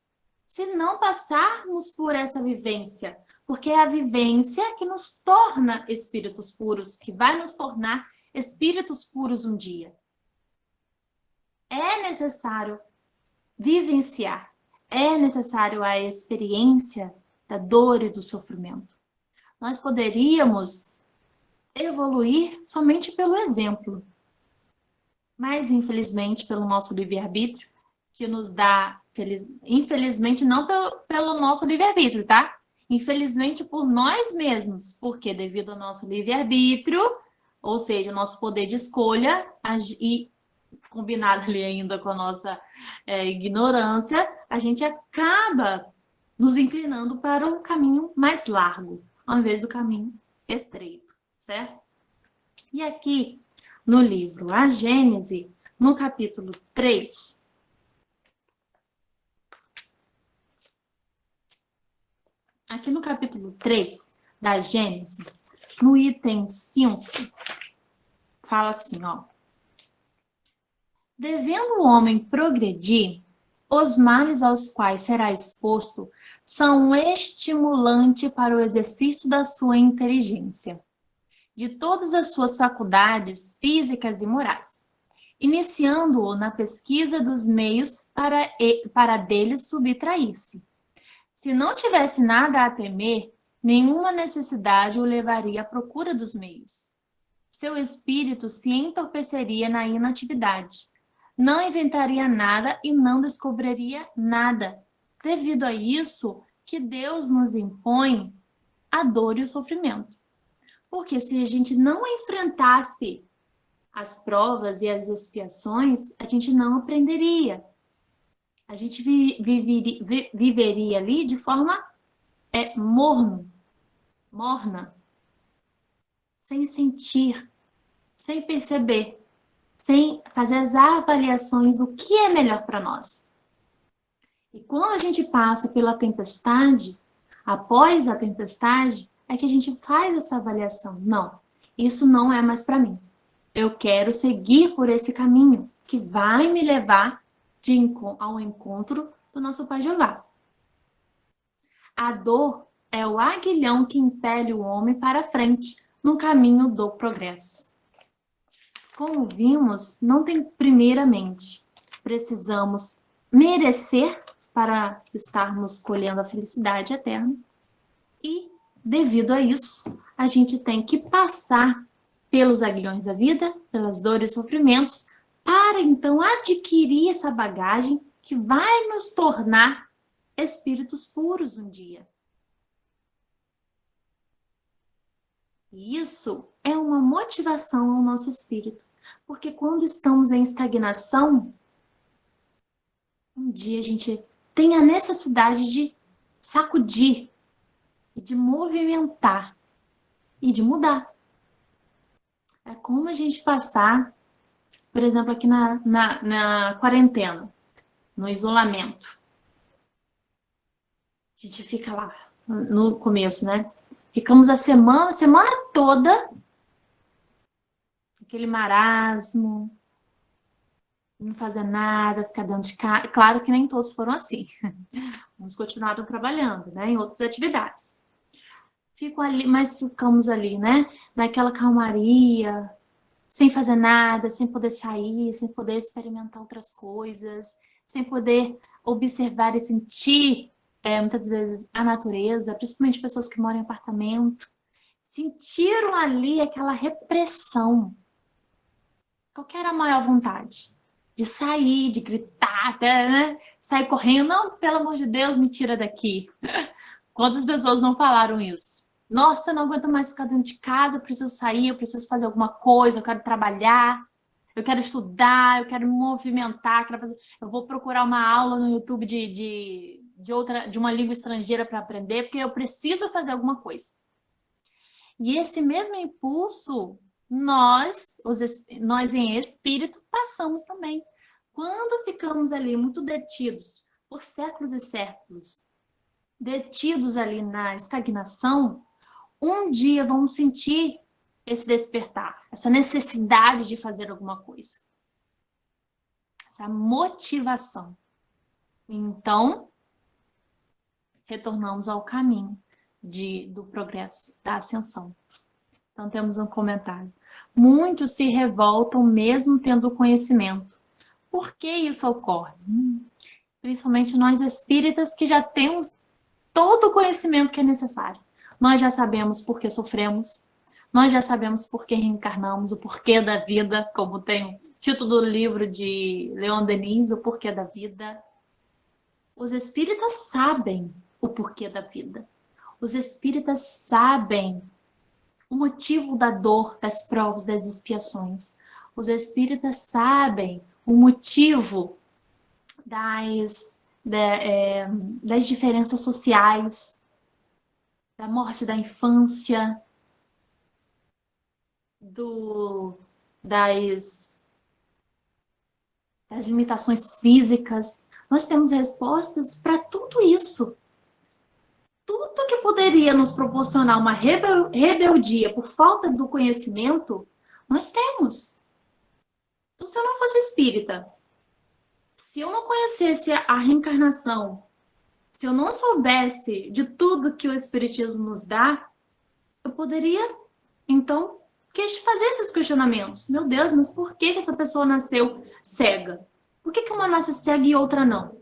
se não passarmos por essa vivência. Porque é a vivência que nos torna espíritos puros, que vai nos tornar espíritos puros um dia. É necessário vivenciar, é necessário a experiência da dor e do sofrimento. Nós poderíamos evoluir somente pelo exemplo, mas infelizmente pelo nosso livre-arbítrio, que nos dá, infelizmente não pelo nosso livre-arbítrio, tá? Infelizmente por nós mesmos, porque devido ao nosso livre-arbítrio, ou seja, o nosso poder de escolha, e combinado ali ainda com a nossa ignorância, a gente acaba nos inclinando para um caminho mais largo, ao invés do caminho estreito, certo? E aqui, no livro A Gênese, no capítulo 3, aqui no capítulo 3, da Gênesis, no item 5, fala assim, ó. Devendo o homem progredir, os males aos quais será exposto são um estimulante para o exercício da sua inteligência, de todas as suas faculdades físicas e morais, iniciando-o na pesquisa dos meios para deles subtrair-se. Se não tivesse nada a temer, nenhuma necessidade o levaria à procura dos meios. Seu espírito se entorpeceria na inatividade, não inventaria nada e não descobriria nada. Devido a isso, que Deus nos impõe a dor e o sofrimento. Porque se a gente não enfrentasse as provas e as expiações, a gente não aprenderia. A gente viveria ali de forma morna, sem sentir, sem perceber, sem fazer as avaliações do que é melhor para nós. E quando a gente passa pela tempestade, após a tempestade, é que a gente faz essa avaliação. Não, isso não é mais para mim. Eu quero seguir por esse caminho que vai me levar ao encontro do nosso Pai Jeová. A dor é o aguilhão que impele o homem para frente no caminho do progresso. Como vimos, não tem primeiramente, precisamos merecer para estarmos colhendo a felicidade eterna e, devido a isso, a gente tem que passar pelos aguilhões da vida, pelas dores e sofrimentos, para então adquirir essa bagagem que vai nos tornar espíritos puros um dia. E isso é uma motivação ao nosso espírito, porque quando estamos em estagnação, um dia a gente tem a necessidade de sacudir, de movimentar e de mudar. É como a gente passar, por exemplo, aqui na quarentena, no isolamento. A gente fica lá no começo, né? Ficamos a semana toda, aquele marasmo, não fazer nada, ficar dentro de casa. Claro que nem todos foram assim. Uns continuaram trabalhando, né, em outras atividades. Mas ficamos ali, né, naquela calmaria, sem fazer nada, sem poder sair, sem poder experimentar outras coisas, sem poder observar e sentir, muitas vezes, a natureza, principalmente pessoas que moram em apartamento, sentiram ali aquela repressão. Qual que era a maior vontade? De sair, de gritar, né? Sair correndo, não, pelo amor de Deus, me tira daqui. Quantas pessoas não falaram isso? Nossa, não aguento mais ficar dentro de casa, eu preciso sair, eu preciso fazer alguma coisa, eu quero trabalhar, eu quero estudar, eu quero me movimentar, eu vou procurar uma aula no YouTube de uma língua estrangeira para aprender, porque eu preciso fazer alguma coisa. E esse mesmo impulso, nós em espírito, passamos também. Quando ficamos ali muito detidos, por séculos e séculos, detidos ali na estagnação, um dia vamos sentir esse despertar, essa necessidade de fazer alguma coisa. Essa motivação. Então, retornamos ao caminho do progresso, da ascensão. Então, temos um comentário. Muitos se revoltam mesmo tendo conhecimento. Por que isso ocorre? Principalmente nós espíritas que já temos todo o conhecimento que é necessário. Nós já sabemos por que sofremos, nós já sabemos por que reencarnamos, o porquê da vida, como tem o título do livro de Leon Denis, O Porquê da Vida. Os espíritas sabem o porquê da vida. Os espíritas sabem o motivo da dor, das provas, das expiações. Os espíritas sabem o motivo das diferenças sociais, da morte da infância, das limitações físicas. Nós temos respostas para tudo isso. tudo que poderia nos proporcionar uma rebeldia por falta do conhecimento, nós temos. Então, se eu não fosse espírita, se eu não conhecesse a reencarnação, se eu não soubesse de tudo que o espiritismo nos dá, eu poderia, então, fazer esses questionamentos. Meu Deus, mas por que essa pessoa nasceu cega? Por que uma nasce cega e outra não?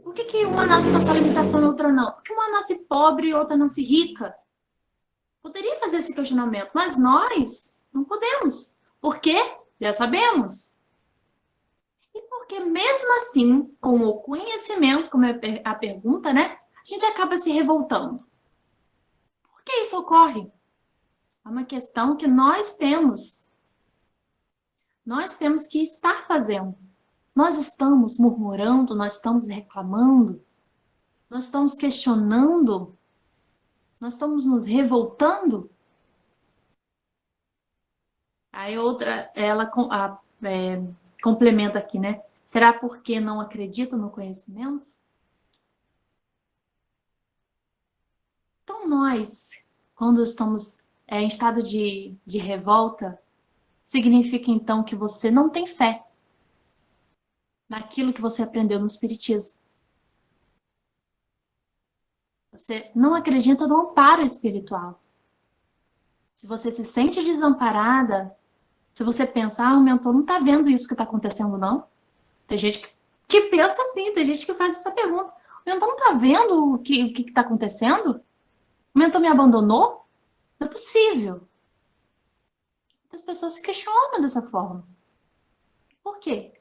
Por que uma nasce com essa limitação e outra não? Por que uma nasce pobre e outra nasce rica? Poderia fazer esse questionamento, mas nós não podemos. Por quê? Já sabemos. E porque mesmo assim, com o conhecimento, como é a pergunta, né? A gente acaba se revoltando. Por que isso ocorre? É uma questão que nós temos. Nós temos que estar fazendo. Nós estamos murmurando, nós estamos reclamando, nós estamos questionando, nós estamos nos revoltando. Aí outra, ela complementa aqui, né? Será porque não acredita no conhecimento? Então nós, quando estamos em estado de revolta, significa então que você não tem fé naquilo que você aprendeu no Espiritismo. Você não acredita no amparo espiritual. Se você se sente desamparada, se você pensar, o mentor não está vendo isso que está acontecendo, não. Tem gente que pensa assim, tem gente que faz essa pergunta. O mentor não está vendo o que está acontecendo? O mentor me abandonou? Não é possível. As pessoas se questionam dessa forma. Por quê?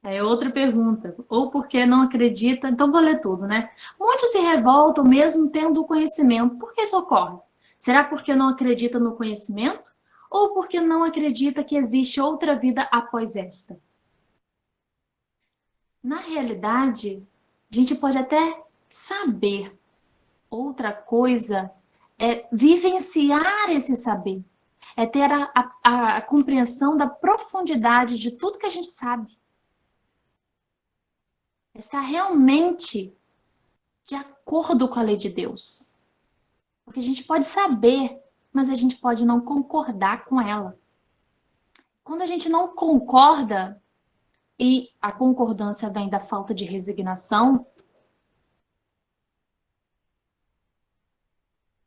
É outra pergunta. Ou porque não acredita. Então vou ler tudo, né? Muitos se revoltam mesmo tendo o conhecimento. Por que isso ocorre? Será porque não acredita no conhecimento? Ou porque não acredita que existe outra vida após esta? Na realidade, a gente pode até saber. Outra coisa é vivenciar esse saber. É ter a compreensão da profundidade de tudo que a gente sabe. Estar realmente de acordo com a lei de Deus. Porque a gente pode saber, mas a gente pode não concordar com ela. Quando a gente não concorda, e a concordância vem da falta de resignação,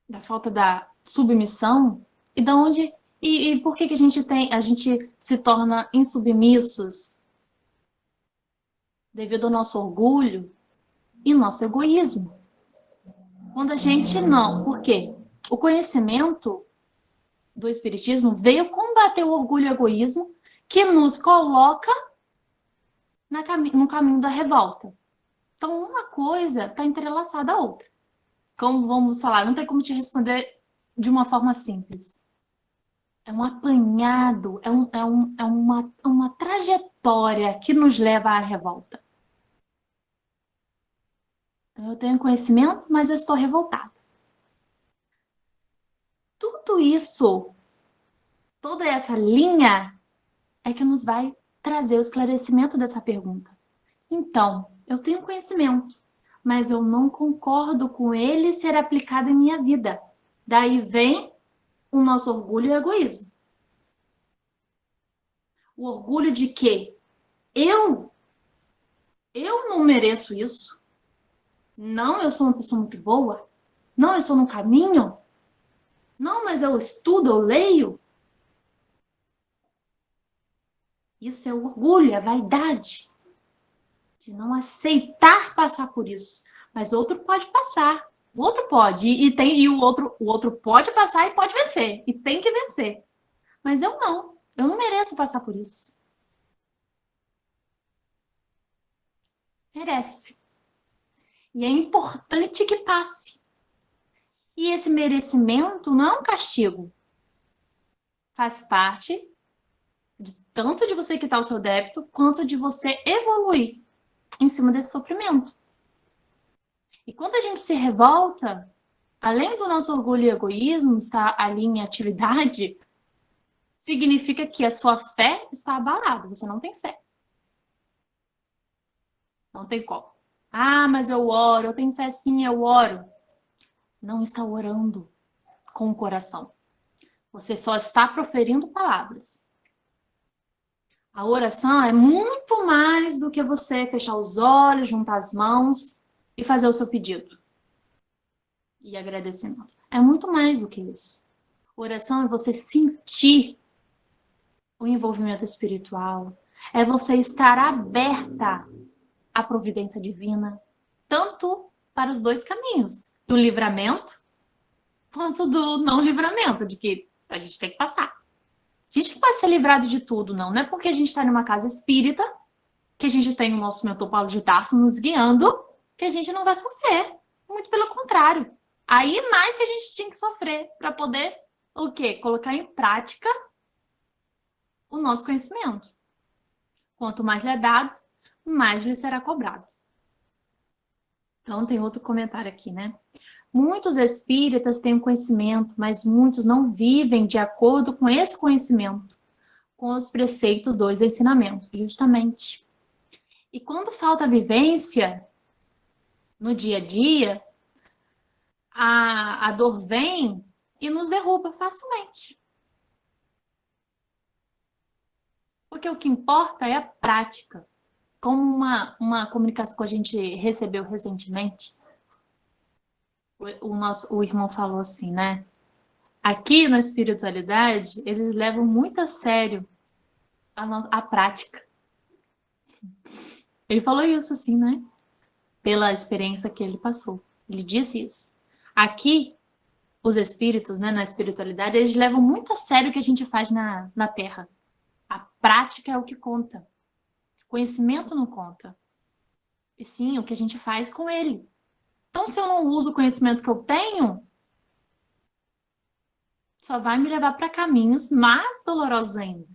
da falta da submissão, e da onde e por que a gente se torna insubmissos? Devido ao nosso orgulho e nosso egoísmo. Quando a gente não, por quê? O conhecimento do Espiritismo veio combater o orgulho e o egoísmo que nos coloca no caminho da revolta. Então, uma coisa está entrelaçada à outra. Como vamos falar, não tem como te responder de uma forma simples. É um apanhado, é uma trajetória que nos leva à revolta. Então, eu tenho conhecimento, mas eu estou revoltada. Tudo isso, toda essa linha, é que nos vai trazer o esclarecimento dessa pergunta. Então, eu tenho conhecimento, mas eu não concordo com ele ser aplicado em minha vida. Daí vem o nosso orgulho e o egoísmo. O orgulho de que eu não mereço isso. Não, eu sou uma pessoa muito boa. Não, eu estou no caminho. Não, mas eu estudo, eu leio. Isso é o orgulho, é a vaidade. De não aceitar passar por isso. Mas outro pode passar. O outro pode. E o outro pode passar e pode vencer. E tem que vencer. Mas eu não. Eu não mereço passar por isso. Merece. E é importante que passe. E esse merecimento não é um castigo. Faz parte tanto de você quitar o seu débito, quanto de você evoluir em cima desse sofrimento. E quando a gente se revolta, além do nosso orgulho e egoísmo estar ali em atividade, significa que a sua fé está abalada, você não tem fé. Não tem como. Ah, mas eu oro, eu tenho fé sim, eu oro. Não está orando com o coração. Você só está proferindo palavras. A oração é muito mais do que você fechar os olhos, juntar as mãos e fazer o seu pedido. E agradecimento. É muito mais do que isso. Oração é você sentir o envolvimento espiritual. É você estar aberta à providência divina. Tanto para os dois caminhos. Do livramento, quanto do não livramento. De que a gente tem que passar. A gente não vai ser livrado de tudo, não. Não é porque a gente está numa casa espírita que a gente tem o nosso mentor Paulo de Tarso nos guiando que a gente não vai sofrer. Muito pelo contrário. Aí mais que a gente tinha que sofrer para poder o quê? Colocar em prática o nosso conhecimento. Quanto mais lhe é dado, mais lhe será cobrado. Então tem outro comentário aqui, né? Muitos espíritas têm um conhecimento, mas muitos não vivem de acordo com esse conhecimento, com os preceitos dos ensinamentos, justamente. E quando falta vivência no dia a dia, a dor vem e nos derruba facilmente. Porque o que importa é a prática. Como uma comunicação que a gente recebeu recentemente, o irmão falou assim, né? Aqui na espiritualidade, eles levam muito a sério a prática. Ele falou isso assim, né? Pela experiência que ele passou. Ele disse isso. Aqui, os espíritos, né, na espiritualidade, eles levam muito a sério o que a gente faz na Terra. A prática é o que conta. Conhecimento não conta. E sim, o que a gente faz com ele. Então, se eu não uso o conhecimento que eu tenho, só vai me levar para caminhos mais dolorosos ainda.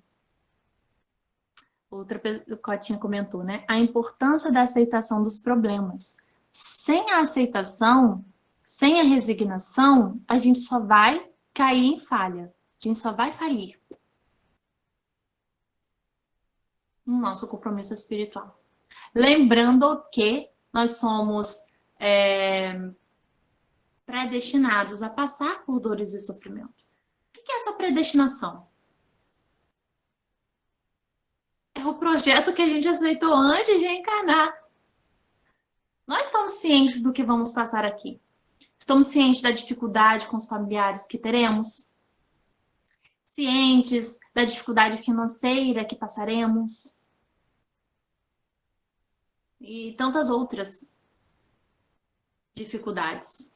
Outra cotinha comentou, né? A importância da aceitação dos problemas. Sem a aceitação, sem a resignação, a gente só vai cair em falha. A gente só vai falir no nosso compromisso espiritual. Lembrando que nós somos predestinados a passar por dores e sofrimento. O que é essa predestinação? É o projeto que a gente aceitou antes de encarnar. Nós estamos cientes do que vamos passar aqui. Estamos cientes da dificuldade com os familiares que teremos. Cientes da dificuldade financeira que passaremos. E tantas outras dificuldades.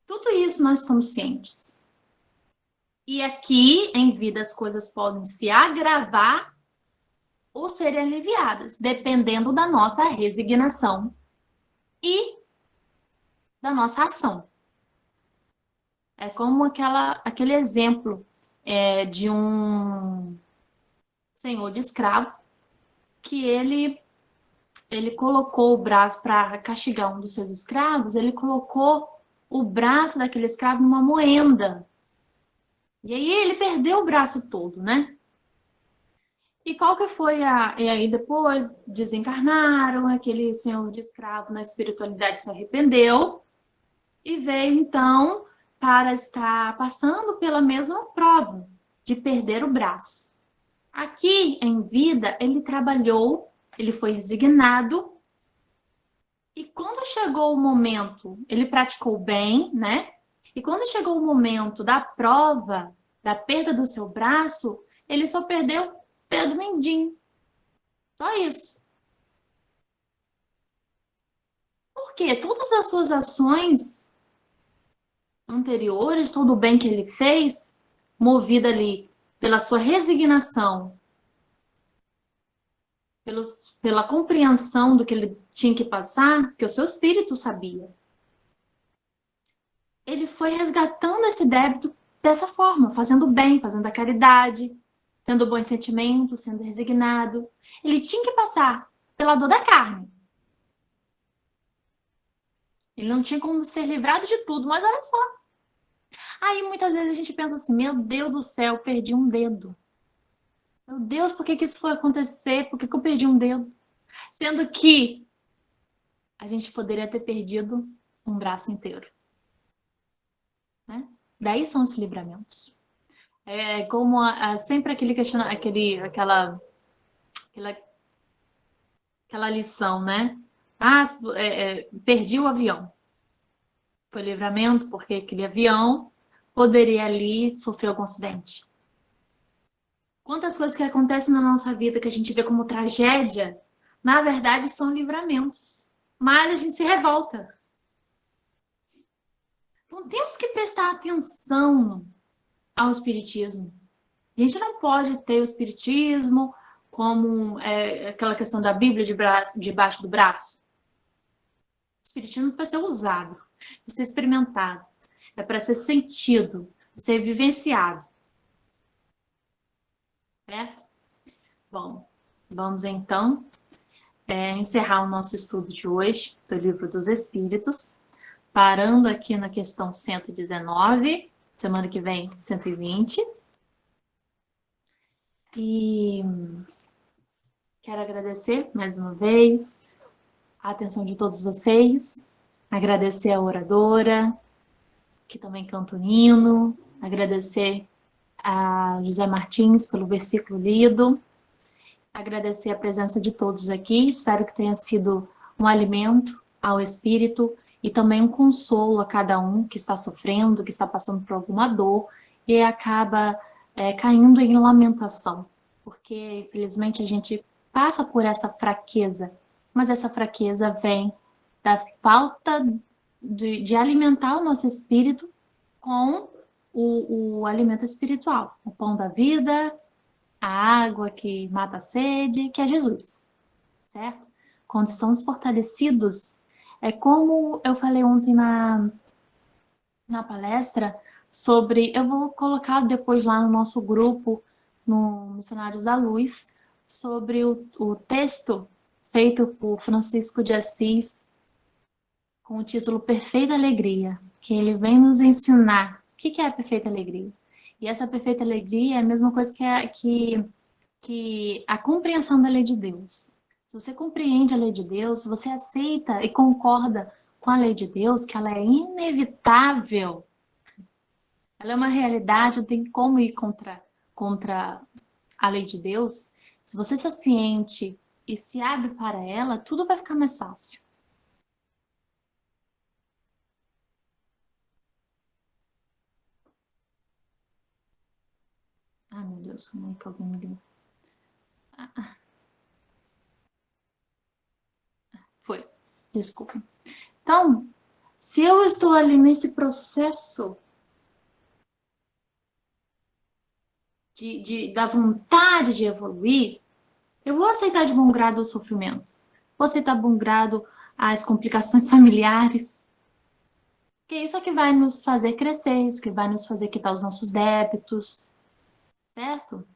Tudo isso nós estamos cientes. E aqui, em vida, as coisas podem se agravar ou serem aliviadas, dependendo da nossa resignação e da nossa ação. É como aquele exemplo de um senhor de escravo que ele colocou o braço para castigar um dos seus escravos, ele colocou o braço daquele escravo numa moenda. E aí ele perdeu o braço todo, né? E qual que foi E aí depois desencarnaram, aquele senhor de escravo na espiritualidade se arrependeu e veio então para estar passando pela mesma prova de perder o braço. Aqui em vida ele trabalhou, ele foi resignado e quando chegou o momento, ele praticou bem, né? E quando chegou o momento da prova, da perda do seu braço, ele só perdeu o dedo mindinho. Só isso. Por quê? Todas as suas ações anteriores, todo o bem que ele fez, movida ali pela sua resignação, pela compreensão do que ele tinha que passar, que o seu espírito sabia. Ele foi resgatando esse débito dessa forma, fazendo bem, fazendo a caridade, tendo bons sentimentos, sendo resignado. Ele tinha que passar pela dor da carne. Ele não tinha como ser livrado de tudo, mas olha só. Aí muitas vezes a gente pensa assim, meu Deus do céu, perdi um dedo. Meu Deus, por que isso foi acontecer? Por que eu perdi um dedo? Sendo que a gente poderia ter perdido um braço inteiro. Né? Daí são os livramentos. É como sempre aquela lição, né? Perdi o avião. Foi livramento porque aquele avião poderia ali sofrer algum acidente. Quantas coisas que acontecem na nossa vida que a gente vê como tragédia, na verdade são livramentos. Mas a gente se revolta. Então temos que prestar atenção ao espiritismo. A gente não pode ter o espiritismo como aquela questão da Bíblia debaixo do braço. O espiritismo é para ser usado, para ser experimentado, é para ser sentido, ser vivenciado. Certo? Bom, vamos então encerrar o nosso estudo de hoje do Livro dos Espíritos, parando aqui na questão 119, semana que vem 120. E quero agradecer mais uma vez a atenção de todos vocês, agradecer a oradora, que também canta o hino, agradecer a José Martins pelo versículo lido, agradecer a presença de todos aqui, espero que tenha sido um alimento ao espírito e também um consolo a cada um que está sofrendo, que está passando por alguma dor e acaba caindo em lamentação, porque infelizmente a gente passa por essa fraqueza, mas essa fraqueza vem da falta de alimentar o nosso espírito com o alimento espiritual, o pão da vida, a água que mata a sede, que é Jesus, certo? Quando estamos fortalecidos, é como eu falei ontem na palestra sobre, eu vou colocar depois lá no nosso grupo, no Missionários da Luz, sobre o texto feito por Francisco de Assis, com o título Perfeita Alegria, que ele vem nos ensinar o que é a perfeita alegria. E essa perfeita alegria é a mesma coisa que a compreensão da lei de Deus. Se você compreende a lei de Deus, se você aceita e concorda com a lei de Deus, que ela é inevitável, ela é uma realidade, não tem como ir contra a lei de Deus. Se você se ciente e se abre para ela, tudo vai ficar mais fácil. Ai, meu Deus, como é que alguém me ligou? Foi, desculpa. Então, se eu estou ali nesse processo da vontade de evoluir, eu vou aceitar de bom grado o sofrimento. Vou aceitar de bom grado as complicações familiares. Porque isso é que vai nos fazer crescer, isso que vai nos fazer quitar os nossos débitos. Certo?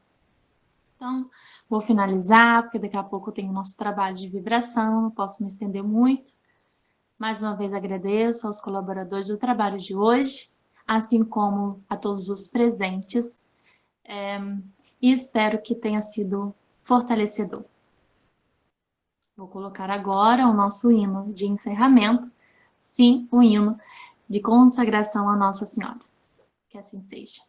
Então, vou finalizar, porque daqui a pouco eu tenho o nosso trabalho de vibração, não posso me estender muito. Mais uma vez agradeço aos colaboradores do trabalho de hoje, assim como a todos os presentes, e espero que tenha sido fortalecedor. Vou colocar agora o nosso hino de encerramento, sim, o hino de consagração à Nossa Senhora. Que assim seja.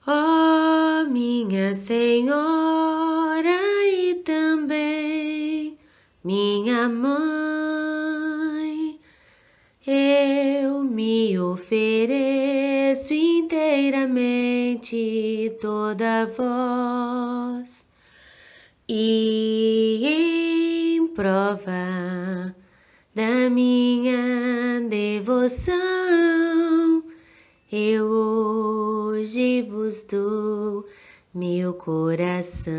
Ó minha Senhora e também minha Mãe, eu me ofereço inteiramente toda a vós e em prova da minha devoção eu hoje vos dou meu coração.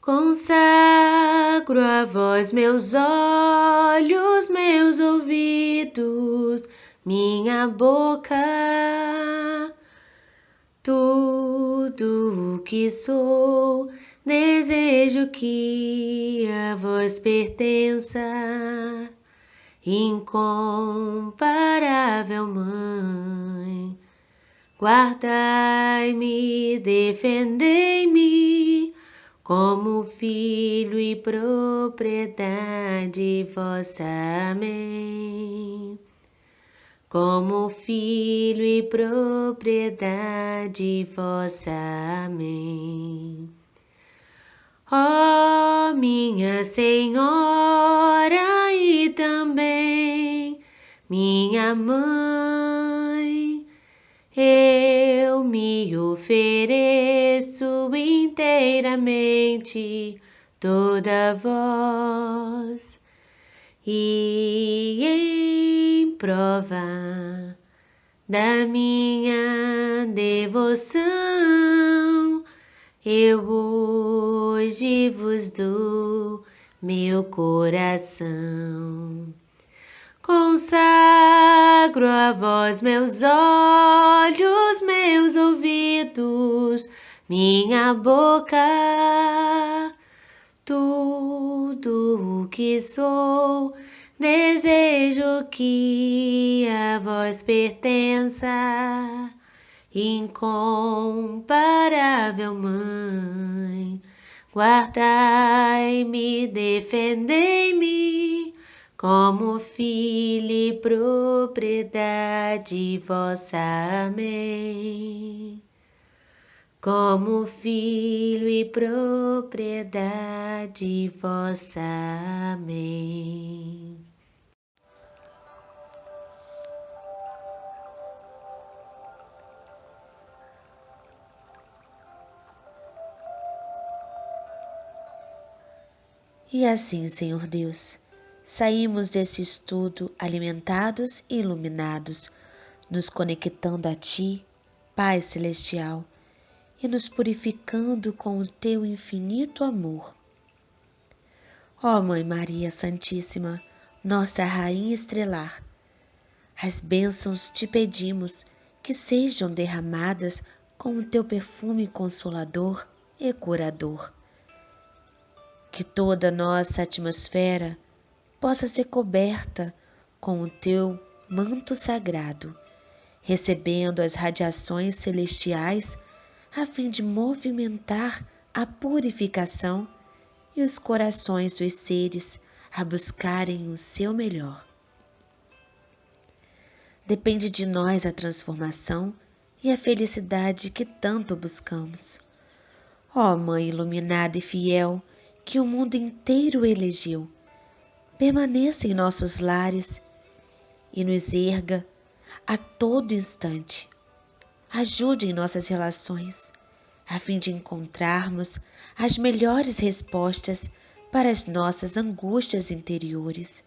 Consagro a vós meus olhos, meus ouvidos, minha boca, tudo o que sou, desejo que a vós pertença. Incomparável Mãe, guardai-me, defendei-me como filho e propriedade vossa. Amém. Como filho e propriedade vossa. Amém. Ó minha Senhora e também minha Mãe, eu me ofereço inteiramente toda vós, e em prova da minha devoção, eu hoje vos dou meu coração. Consagro a vós meus olhos, meus ouvidos, minha boca, tudo o que sou. Desejo que a vós pertença, incomparável Mãe. Guardai-me, defendei-me, como filho e propriedade vossa. Amém. Como filho e propriedade vossa. Amém. E assim, Senhor Deus, saímos desse estudo alimentados e iluminados, nos conectando a Ti, Pai Celestial, e nos purificando com o Teu infinito amor. Ó Mãe Maria Santíssima, nossa Rainha Estrelar, as bênçãos te pedimos que sejam derramadas com o Teu perfume consolador e curador. Que toda nossa atmosfera possa ser coberta com o Teu manto sagrado, recebendo as radiações celestiais a fim de movimentar a purificação e os corações dos seres a buscarem o seu melhor. Depende de nós a transformação e a felicidade que tanto buscamos. Ó Mãe iluminada e fiel, que o mundo inteiro elegeu, permaneça em nossos lares e nos erga a todo instante. Ajude em nossas relações, a fim de encontrarmos as melhores respostas para as nossas angústias interiores,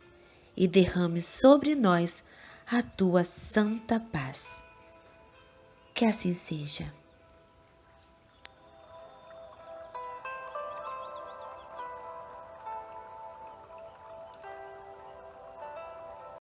e derrame sobre nós a Tua santa paz. Que assim seja.